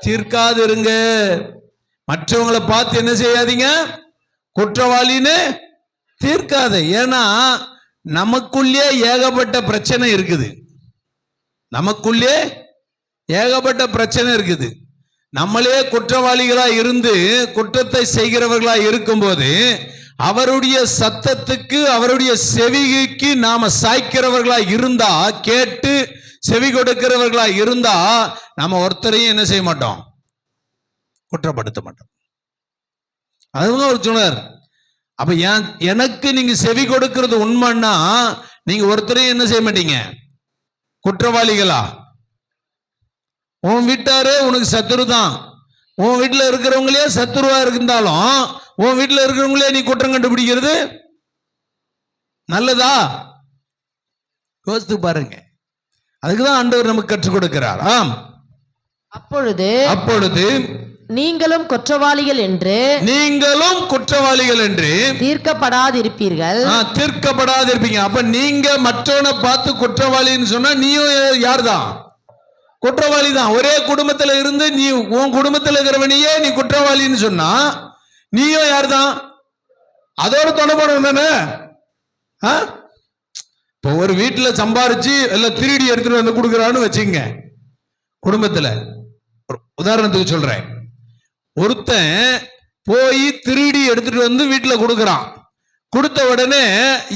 தீர்க்காதிருங்க. மற்றவங்களை பார்த்து என்ன செய்யாதீங்க? குற்றவாளின்னு தீர்க்காத. ஏன்னா நமக்குள்ளே ஏகப்பட்ட பிரச்சனை இருக்குது. நம்மளே குற்றவாளிகளா இருந்து குற்றத்தை செய்கிறவர்களா இருக்கும்போது அவருடைய சத்தத்துக்கு அவருடைய செவிக்கு நாம சாய்க்கிறவர்களா இருந்தா, கேட்டு செவி கொடுக்கிறவர்களா இருந்தா நாம ஒருத்தரையும் என்ன செய்ய மாட்டோம்? குற்றப்படுத்த மாட்டோம். அதுவும் ஒரு சொன்னார், அப்ப எனக்கு நீங்க செவி கொடுக்கிறது உண்மைன்னா நீங்க ஒருத்தரையும் என்ன செய்ய மாட்டீங்க, குற்றவாளிகளா? உன் வீட்டாரே உனக்கு சத்துரு தான். உன் வீட்டுல இருக்கிறவங்களே சத்துருவா இருந்தாலும் உன் வீட்டுல இருக்கிறவங்களே நீ குற்றம் கண்டுபிடிக்கிறது நல்லதா? யோசித்து பாருங்க. அதுக்குதான் ஆண்டவர் நமக்கு கற்றுக் கொடுக்கிறார். ஆம். அப்பொழுது நீங்களும் குற்றவாளிகள் என்று தீர்க்கப்படாதிருப்பீர்கள். தீர்க்கப்படாதிருப்பீங்க. அப்ப நீங்க மற்றவனை பார்த்து குற்றவாளின்னு சொன்னா நீயும் யார்தான்? குற்றவாளி தான். ஒரே குடும்பத்துல இருந்து நீ உன் குடும்பத்துல இருக்கிறவனையே நீ குற்றவாளின்னு சொன்னா நீயும் யார்தான்? அதோட தொடர்பு தானே. இப்போ ஒரு வீட்டுல சம்பாரிச்சு எல்லாம் திருடி எடுத்துட்டு வந்து கொடுக்குறான்னு வச்சுங்க. குடும்பத்துல உதாரணத்துக்கு சொல்றேன், ஒருத்தன் போய் திருடி எடுத்துட்டு வந்து வீட்டுல கொடுக்கறான். கொடுத்த உடனே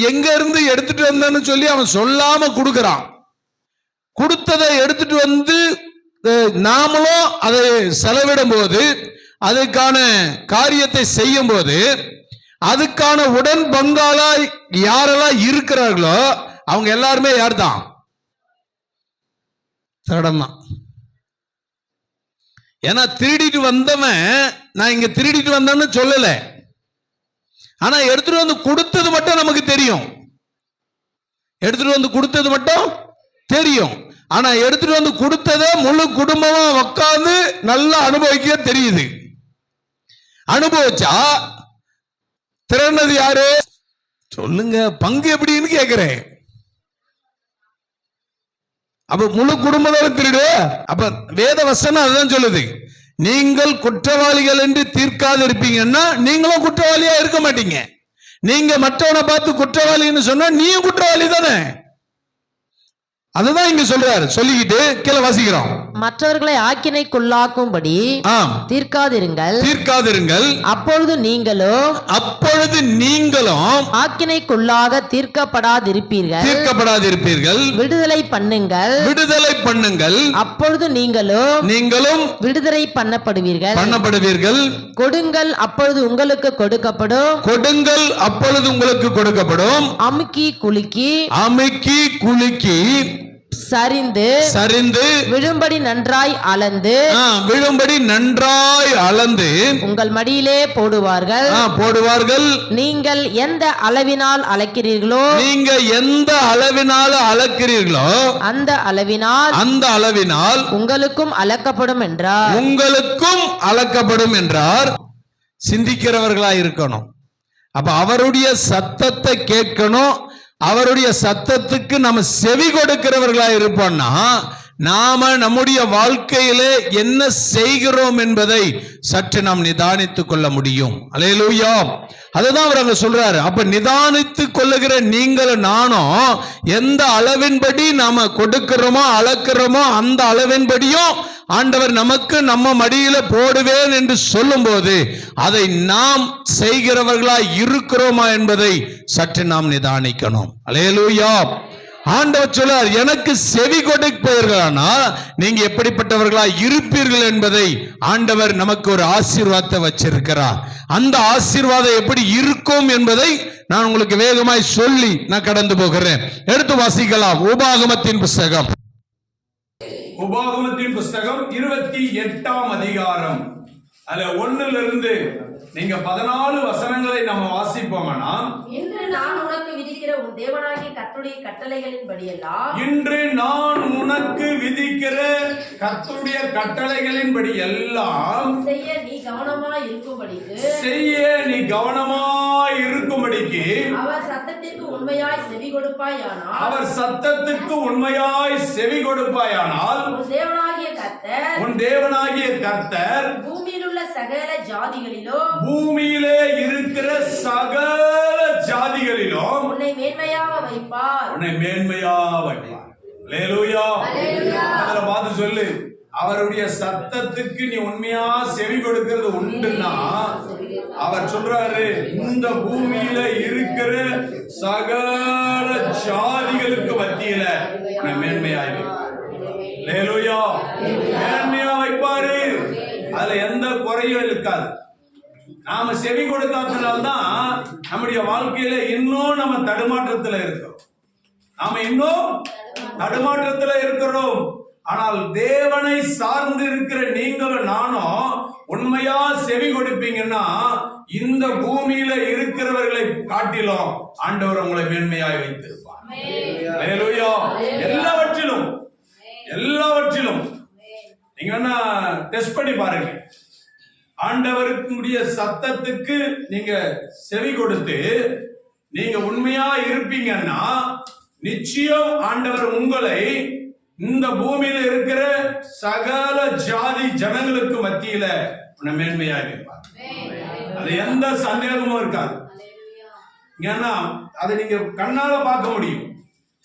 எங்க இருந்து எடுத்துட்டு வந்தன்னு சொல்லி அவன் சொல்லாம கொடுக்கறான். கொடுத்ததை எடுத்துட்டு வந்து நாமளும் அதை செலவிடும் போது, அதுக்கான காரியத்தை செய்யும் போது, அதுக்கான உடன் பங்காளா யாரெல்லாம் இருக்கிறார்களோ அவங்க எல்லாருமே யார் தான்? திருடன் தான். ஏன்னா திருடிட்டு வந்தவன் நான் இங்க திருடிட்டு வந்தேன்னு சொல்லல, ஆனா எடுத்துட்டு வந்து கொடுத்தது மட்டும் நமக்கு தெரியும். எடுத்துட்டு வந்து கொடுத்தது மட்டும் தெரியும். ஆனா எடுத்துட்டு வந்து கொடுத்ததை முழு குடும்பமா உட்கார்ந்து நல்லா அனுபவிக்க தெரியுது. அனுபவிச்சா திறனது யாரு? சொல்லுங்க, பங்கு எப்படின்னு கேக்குறேன். அப்ப முழு குடும்பத்தோட திருடு. அப்ப வேத வசனம் அதுதான் சொல்லுது, நீங்கள் குற்றவாளிகள் என்று தீர்க்காது இருப்பீங்கன்னா நீங்களும் குற்றவாளியா இருக்க மாட்டீங்க. நீங்க மற்றவனை பார்த்து குற்றவாளின்னு சொன்னா நீயும் குற்றவாளி தானே. அதுதான் இங்க சொல்றாரு. சொல்லிக்கிட்டு கீழே வாசிக்கிறோம், மற்றவர்களை ஆக்கினைக்குள்ளாக்கும்படி தீர்க்காதிருங்கள். அப்பொழுது நீங்களும் ஆக்கினைக்குள்ளாக தீர்க்கப்படாதிருப்பீர்கள். விடுதலை பண்ணுங்கள். அப்பொழுது நீங்களும் விடுதலை பண்ணப்படுவீர்கள். கொடுங்கள், அப்பொழுது உங்களுக்கு கொடுக்கப்படும். அமுக்கி குலுக்கி சரிந்து விழும்படி நன்றாய் அளந்து உங்கள் மடியிலே போடுவார்கள். நீங்கள் எந்த அளவினால் அளக்கிறீர்களோ அந்த அளவினால் உங்களுக்கும் அளக்கப்படும் என்றார். சிந்திக்கிறவர்களாய் இருக்கணும். அப்ப அவருடைய சத்தத்தை கேட்கணும். அவருடைய சத்தத்துக்கு நம்ம செவி கொடுக்கிறவர்களா இருப்போம்னா நாம நம்முடைய வாழ்க்கையிலே என்ன செய்கிறோம் என்பதை சற்று நாம் நிதானித்துக் கொள்ள முடியும். அல்லேலூயா. அதுதான் அவர் அங்க சொல்றாரு. அப்ப நிதானித்துக் கொள்ளுகிற நீங்களும் நானும் எந்த அளவின்படி நாம கொடுக்கிறோமோ அளக்கிறோமோ அந்த அளவின்படியும் ஆண்டவர் நமக்கு நம்ம மடியில போடுவேன் என்று சொல்லும் போது அதை நாம் செய்கிறவர்களா இருக்கிறோமா என்பதை சற்று நாம் நிதானிக்கணும். அல்லேலூயா. ஆண்டவர் சொல்றார், எனக்கு செவி கொடுப்பீர்களானால் நீங்க எப்படிப்பட்டவர்களா இருப்பீர்கள் என்பதை ஆண்டவர் நமக்கு ஒரு ஆசீர்வாதத்தை வச்சிருக்கிறார். அந்த ஆசீர்வாதம் எப்படி இருக்கும் என்பதை நான் உங்களுக்கு வேகமாய் சொல்லி நான் கடந்து போகிறேன். எடுத்து வாசிக்கலாம். உபாகமத்தின் புஸ்தகம் 28ஆம் அதிகாரம், அதுல 1 நீங்க 14 வசனங்களை நம்ம வாசிப்போம்னா, இன்று நான் உனக்கு விதிக்கிற உன் தேவனாகிய கர்த்தருடைய கட்டளைகளின்படியெல்லாம் செய்ய நீ கவனமாய் இருக்கும்படிக்கு அவர் சத்தத்திற்கு உண்மையாய் செவி கொடுப்பாயானால் உன் தேவனாகிய கர்த்தர் பூமியிலே இருக்கிற சகல ஜாதிகளிலும் உன்னை மேன்மையாக வைப்பார். அல்லேலூயா. அதுல பார்த்து சொல்லு, அவருடைய சத்தத்துக்கு நீ உண்மையா செவி கொடுக்கிறது உண்டுன்னா அவர் சொல்றாரு, இந்த பூமியில இருக்கிற சகல ஜாதிகளுக்கு மத்தியில உன்னை மேன்மையா மேன்மையா வைப்பாரு. அதுல எந்த குறையும் இருக்காது. நாம செவி கொடுக்காதனால்தான் நம்முடைய வாழ்க்கையில இன்னும் நம்ம தடுமாற்றத்துல இருக்கிறோம். நாம இன்னும் தடுமாற்றத்துல இருக்கிறோம். ஆனால் தேவனை சார்ந்து இருக்கிற நீங்களும் நானும் உண்மையா செவி கொடுப்பீங்கன்னா இந்த பூமியில இருக்கிறவர்களை காட்டிலும் ஆண்டவர் உங்களை மேன்மையாய் வைத்திருப்பார். ஹல்லேலூயா. எல்லாவற்றிலும் நீங்க வேணா டெஸ்ட் பண்ணி பாருங்க. ஆண்டவருக்குரிய சத்தத்துக்கு நீங்க செவி கொடுத்து நீங்க உண்மையா இருப்பீங்கன்னா நிச்சயம் ஆண்டவர் உங்களை இந்த பூமியில இருக்கிற சகல ஜாதி ஜனங்களுக்கு மத்தியில மேன்மையா இருப்பார். அது எந்த சந்தேகமும் இருக்காது. ஏன்னா அதை நீங்க கண்ணால பார்க்க முடியும்.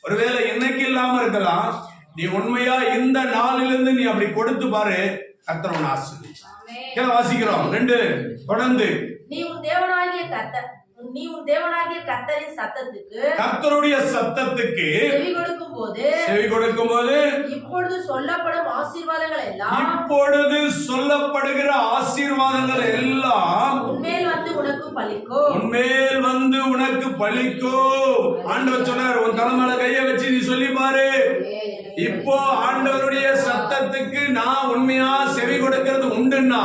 ஒருவேளை இன்னைக்கு இல்லாம இருக்கலாம். நீ உண்மையா இந்த நாளிலிருந்து நீ அப்படி கொடுத்து பாரு, கர்த்தர் உன்னை ஆசீர்வதிப்பார். வாசிக்கிறோம் 2 தொடர்ந்து. நீ உன் தேவனாகிய கர்த்தரின் சத்தத்துக்கு, கர்த்தருடைய சத்தத்துக்கு செவி கொடுக்கும் போது இப்பொழுது சொல்லப்படுகிற ஆசீர்வாதங்கள் எல்லாம் உன்மேல் வந்து உனக்கு பலிக்கும். ஆண்டவர் சொன்னார், உன் தலைமையில கைய வச்சு நீ சொல்லி பாரு. இப்போ ஆண்டவருடைய சத்தத்துக்கு நான் உண்மையா செவி கொடுக்கிறது உண்டுன்னா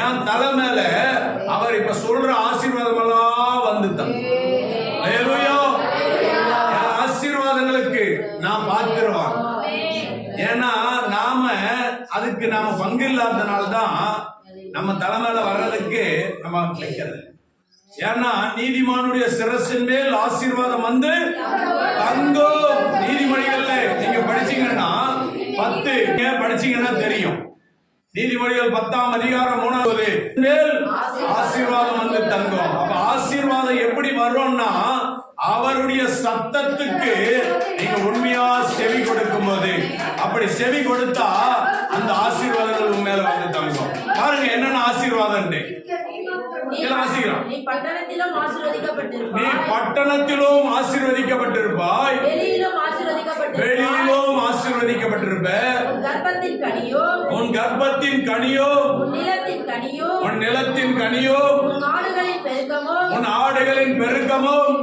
என் தலை மேல அவர் இப்ப சொல்ற ஆசீர்வாதம் எல்லாம் வந்து ஆசீர்வாதங்களுக்கு நான் பார்க்கிறோம். ஏன்னா அதுக்கு நாம பங்கு இல்லாதனால்தான் நம்ம தலைமையில வர்றதுக்கு நம்ம கிடைக்கிறது. ஏன்னா நீதிமானுடைய சிரசின் மேல் ஆசீர்வாதம் வந்து தங்கும். நீதிமொழிகள்ல நீங்க படிச்சீங்கன்னா 10 படிச்சீங்கன்னா தெரியும். நீதிமொழிகள் 10ஆம் அதிகாரம் 3வது மேல் ஆசீர்வாதம் வந்து தங்கும். அப்ப ஆசீர்வாதம் எப்படி வரும்னா அவருடைய சத்தத்துக்கு நீங்க உண்மையா செவி கொடுக்கும் போது, அப்படி செவி கொடுத்தா அந்த ஆசீர்வாதங்கள் உங்க மேல வந்து தங்கும். பாருங்க என்னென்ன ஆசீர்வாதம். நீ பட்டணத்திலும் ஆசீர்வதிக்கப்பட்டிருப்பாய், வெளியிலும் ஆசீர்வதிக்கப்பட்டிருப்ப. உன் கர்ப்பத்தின் கனியோ, உன் நிலத்தின் கனியோ, உன் ஆடுகளின் பெருக்கமும்,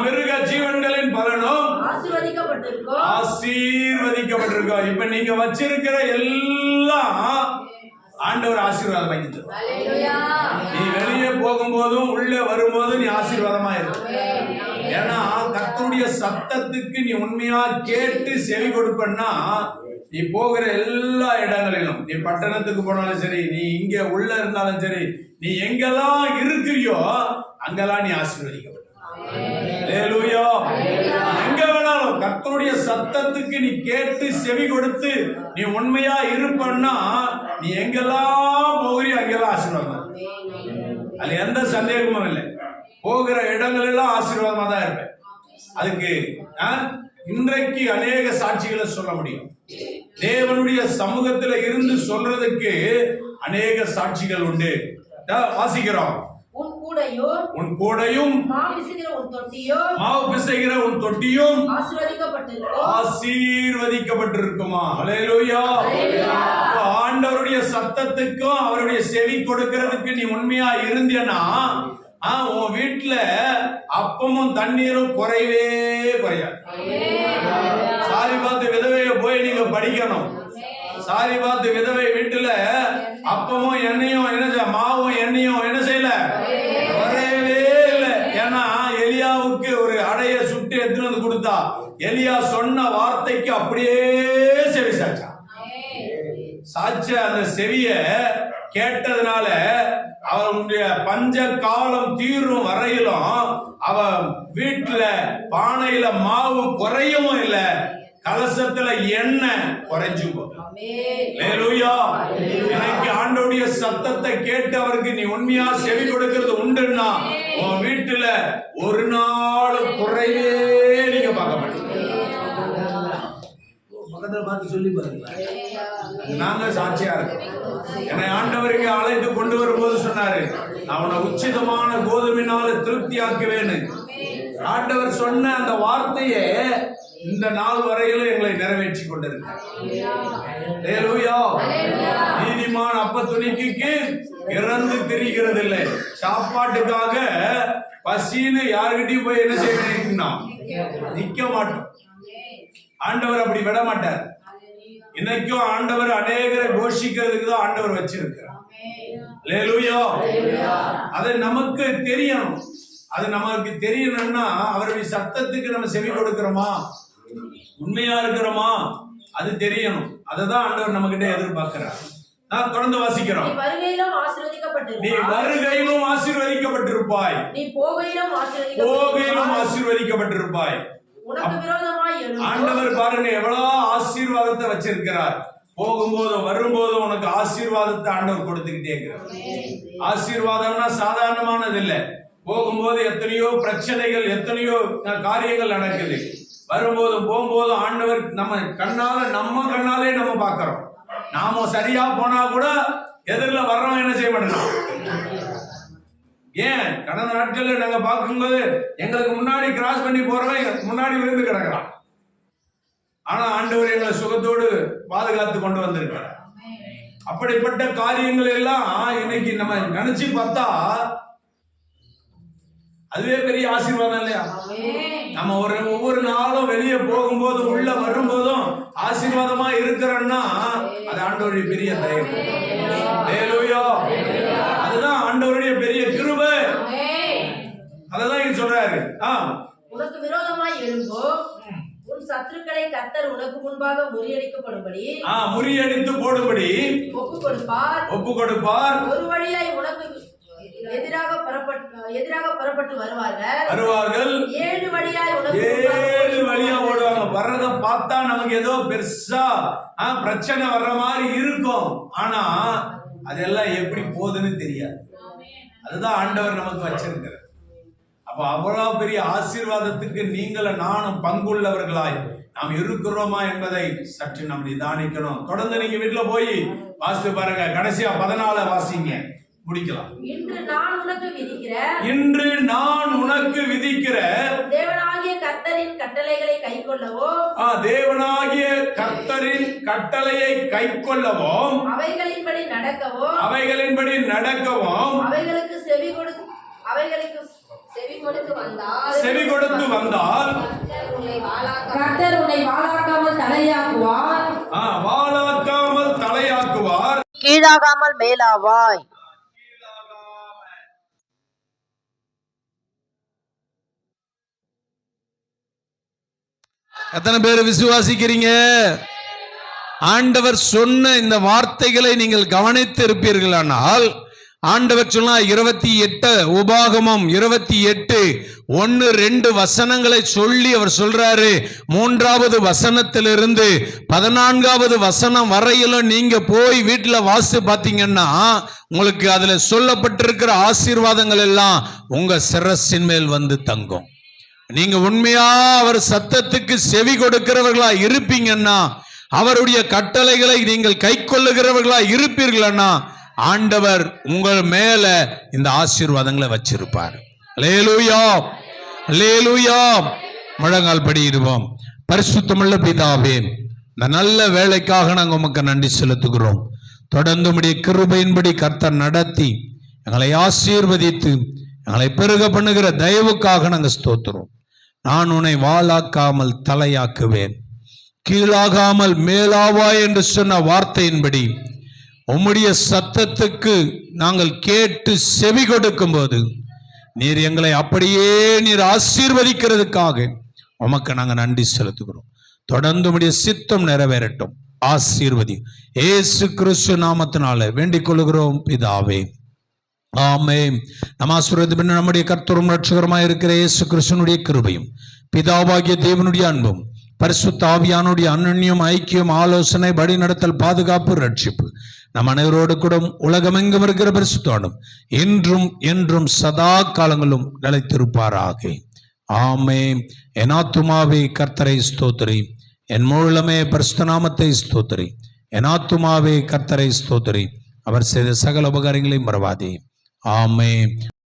மிருக ஜீவன்களின் பலனும் ஆசீர்வதிக்கப்பட்டிருக்கும். இப்ப நீங்க வச்சிருக்கிற எல்லாம் ஆண்டவர் ஆசீர்வாதம் வாங்கி தருவார். நீ வெளியே போகும்போதும் உள்ளே வரும்போதும் நீ ஆசீர்வாதமா இருக்க. ஏன்னா கர்த்தருடைய சத்தத்துக்கு நீ உண்மையா கேட்டு செவி கொடுப்பன்னா நீ போகிற எல்லா இடங்களிலும், நீ பட்டணத்துக்கு போனாலும் சரி, நீ இங்க உள்ள இருந்தாலும் சரி, நீ எங்கெல்லாம் இருக்கிறியோ அங்கெல்லாம் நீ ஆசீர்வதிக்கப்பட்ட. எங்க வேணாலும் கர்த்தருடைய சத்தத்துக்கு நீ கேட்டு செவி கொடுத்து நீ உண்மையா இருப்பன்னா நீ எங்கெல்லாம் போகிறியோ அங்கெல்லாம் ஆசீர்வாதம். அது எந்த சந்தேகமும் இல்லை. போகிற இடங்கள் எல்லாம் ஆசீர்வாதமா தான் இருப்பேன். அதுக்கு இன்றைக்கு அநேக சாட்சிகளை சொல்ல முடியும். தேவனுடைய சமூகத்துல இருந்து சொல்றதுக்கு அநேக சாட்சிகள் உண்டு. வாசிக்கிறோம். உன் கூடையும் மாவு பிசைகிற உன் தொட்டியும் ஆசீர்வதிக்கப்பட்டிருக்குமா. ஹல்லேலூயா. ஆண்டவருடைய சத்தத்துக்கும் அவருடைய செவி கொடுக்கிறதுக்கு நீ உண்மையா இருந்தேன்னா உன் வீட்டுல அப்பமும் தண்ணீரும் குறையவே குறையாது. சாரிபாத்து விதவையை போய் நீங்க படிக்கணும். சாரிபாத்து விதவை வீட்டுல அப்பமும் எண்ணெயும் மாவும் எண்ணெயும் என்ன செய்யல, குறையவே இல்லை. ஏன்னா எலியாவுக்கு ஒரு அடைய சுட்டு எடுத்துட்டு வந்து கொடுத்தா எலியா சொன்ன வார்த்தைக்கு அப்படியே செவி சாச்ச அந்த செவிய கேட்டதுனால அவனுடைய பஞ்ச காலம் தீரும் வரையிலும் அவ வீட்டுல பானையில மாவு குறையவும் இல்லை, கலசத்துல எண்ணெய் குறைஞ்சு போகும். எனக்கு ஆண்டவருடைய சத்தத்தை கேட்டு அவருக்கு நீ உண்மையா செவி கொடுக்கிறது உண்டுன்னா உன் வீட்டுல ஒரு நாள் குறைவே நீங்க பார்க்க மாட்டீங்க. பக்கத்துல பார்த்து சொல்லி பாருங்க. நாங்க சாட்சியா இருக்கோம். என்னை ஆண்டவருக்கு அழைத்து கொண்டு வரும்போது சொன்னாரு, அவனை உச்சிதமான கோதுமையினால திருப்தி ஆக்குவேன்னு. ஆண்டவர் சொன்ன அந்த வார்த்தையை இந்த நாள் வரையிலும் எங்களை நிறைவேற்றி கொண்டிருக்கிறார். அல்லேலூயா. நீதிமான் அப்ப துணிக்கு இறந்து திரிகிறது இல்லை. சாப்பாட்டுக்காக பசின்னு யாருகிட்டயும் போய் என்ன செய்ய வேண்டியிருக்குன்னா நிக்க மாட்டோம். ஆண்டவர் அப்படி விட மாட்டார். இன்னைக்கும் ஆண்டவர் அநேகரை கோஷிக்கிறதுக்கு தான் ஆண்டவர் வச்சிருக்கிறார். அல்லேலூயா. அது நமக்கு தெரியணும். அது நமக்கு தெரியணும்னா அவருடைய சத்தத்துக்கு நம்ம செவி கொடுக்கிறோமா, உண்மையா இருக்கிறோமா, அது தெரியணும். அதுதான் ஆண்டவர் நம்ம கிட்ட எதிர்பார்க்கிறார். நான் தொடர்ந்து வாசிக்கிறோம். நீ வருகையிலும் ஆசீர்வதிக்கப்பட்டிருப்பாய், நீ போகையிலும் ஆசீர்வதிக்கப்பட்டிருப்பாய். உனக்கு விரோதமாய் ஆண்டவர் பாருங்க எவ்வளவு ஆசீர்வாதத்தை வச்சிருக்கிறார். போகும்போதும் வரும்போதும் உனக்கு ஆசீர்வாதத்தை ஆண்டவர் கொடுத்துக்கிட்டே இருக்கிறார். ஆசீர்வாதம்னா சாதாரணமானது இல்ல. போகும்போது எத்தனையோ பிரச்சனைகள், எத்தனையோ காரியங்கள் நடக்குது. வரும்போதும் போகும்போதும் ஆண்டவர் நம்ம கண்ணாலே நம்ம பார்க்கிறோம். நாம சரியா போனா கூட எதிரில் வர்றவன் என்ன செய்ய மாட்டோம். ஏன் கடந்த நாட்கள்ல நாங்க பார்க்கும்போது எங்களுக்கு முன்னாடி கிராஸ் பண்ணி போறவன் முன்னாடி விழுந்து கிடக்கிறான். ஆனா ஆண்டவர் எங்களை சுகத்தோடு பாதுகாத்து கொண்டு வந்திருக்கிறார். அப்படிப்பட்ட காரியங்கள் எல்லாம் இன்னைக்கு நம்ம நினைச்சு பார்த்தா அதுவே பெரிய ஆசீர்வாதம் இல்லையா? நம்ம ஒவ்வொரு நாளும் வெளியே போகும்போது உள்ள வரும்போதும் ஆசீர்வாதமா இருக்கிறோம்னா அது ஆண்டவருடைய பெரிய தயவு. அல்லேலூயா. அதுதான் ஆண்டவருடைய பெரிய கிருபை. அததான் இங்க சொல்றாரு. உனக்கு விரோதமாய் எழும்போ உன் சத்துருக்களை கர்த்தர் உனக்கு முன்பாக முறியடித்து போடும்படி ஒப்பு கொடுப்பார். ஒரு வழியாய் உனக்கு எதிராக புறப்பட்டு வருவார்கள். 7 வழியா ஓடுவாங்க. வர்றத பார்த்தா நமக்கு ஏதோ பெருசா பிரச்சனை வர்ற மாதிரி இருக்கும். ஆனா அதெல்லாம் எப்படி போகுதுன்னு தெரியாது. அதுதான் ஆண்டவர் நமக்கு வச்சிருக்கிறார். அப்ப அவ்வளவு பெரிய ஆசீர்வாதத்துக்கு நீங்களும் நானும் பங்குள்ளவர்களாய் நாம் இருக்கிறோமா என்பதை சற்று நாம் நிதானிக்கணும். தொடர்ந்து நீங்க வீட்டுல போய் வாசித்து பாருங்க. கடைசியா 14 வாசிங்க, முடிக்கலாம். இன்று நான் உனக்கு விதிக்கிற தேவனாகிய கர்த்தரின் கட்டளைகளை கைக்கொள்ளவும் அவைகளின்படி நடக்கவும் அவைகளுக்கு செவி கொடுத்து வந்தால் கர்த்தர் உன்னை வாளாக்காமல் தலையாக்குவார், கீழாகாமல் மேலாவாய். எத்தனை பேர் விசுவாசிக்கிறீங்க? ஆண்டவர் சொன்ன இந்த வார்த்தைகளை நீங்கள் கவனித்து இருப்பீர்களானால், ஆண்டவர் சொன்னா 28 உபாகமம் 28:1-2 வசனங்களை சொல்லி அவர் சொல்றாரு. 3வது வசனத்திலிருந்து 14வது வசனம் வரையிலும் நீங்க போய் வீட்டுல வாசித்து பார்த்தீங்கன்னா உங்களுக்கு அதுல சொல்லப்பட்டிருக்கிற ஆசீர்வாதங்கள் எல்லாம் உங்க சிரசின் மேல் வந்து தங்கும். நீங்க உண்மையா அவர் சத்தத்துக்கு செவி கொடுக்கிறவர்களா இருப்பீங்கன்னா, அவருடைய கட்டளைகளை நீங்கள் கை கொள்ளுகிறவர்களா இருப்பீர்களா, ஆண்டவர் உங்கள் மேல இந்த ஆசீர்வாதங்களை வச்சிருப்பார். அல்லேலூயா, அல்லேலூயா. முழங்கால் படியிடுவோம். பரிசுத்தமுள்ள பிதாவே, இந்த நல்ல வேலைக்காக நாங்கள் உமக்கு நன்றி செலுத்துகிறோம். தொடர்ந்து உம்முடைய கிருபையின்படி கர்த்தர் நடத்தி எங்களை ஆசீர்வதித்து எங்களை பெருக பண்ணுகிற தயவுக்காக நாங்கள் ஸ்தோத்திரம். நான் உன்னை வாளாக்காமல் தலையாக்குவேன், கீழாகாமல் மேலாவாய் என்று சொன்ன வார்த்தையின்படி உம்முடைய சத்தத்துக்கு நாங்கள் கேட்டு செவி கொடுக்கும் போது நீர் எங்களை அப்படியே நீர் ஆசீர்வதிக்கிறதுக்காக உமக்கு நாங்கள் நன்றி செலுத்துகிறோம். தொடர்ந்து உம்முடைய சித்தம் நிறைவேறட்டும். ஆசீர்வதி இயேசு கிறிஸ்து நாமத்தினால வேண்டிக் கொள்கிறோம் பிதாவே, ஆமென். நம்முடைய கர்த்தரும் ரட்சகருமாய் இருக்கிற இயேசு கிறிஸ்துவினுடைய கிருபையும் பிதாவாகிய தேவனுடைய அன்பும் பரிசுத்த ஆவியானுடைய அன்யோன்யம் ஐக்கியம் ஆலோசனை வழி நடத்தல் பாதுகாப்பு ரட்சிப்பு நம் அனைவரோடு கூட உலகமெங்கும் இருக்கிற பரிசுத்தோடும் என்றும் என்றும் சதா காலங்களும் நிலைத்திருப்பாராக. ஆமென். என் ஆத்துமாவே கர்த்தரை ஸ்தோத்திரி, என் முழுமே பரிசுத்த நாமத்தை ஸ்தோத்திரி. என் ஆத்துமாவே கர்த்தரை ஸ்தோத்திரி, அவர் செய்த சகல உபகாரங்களையும் மறவாதே. ஆமென்.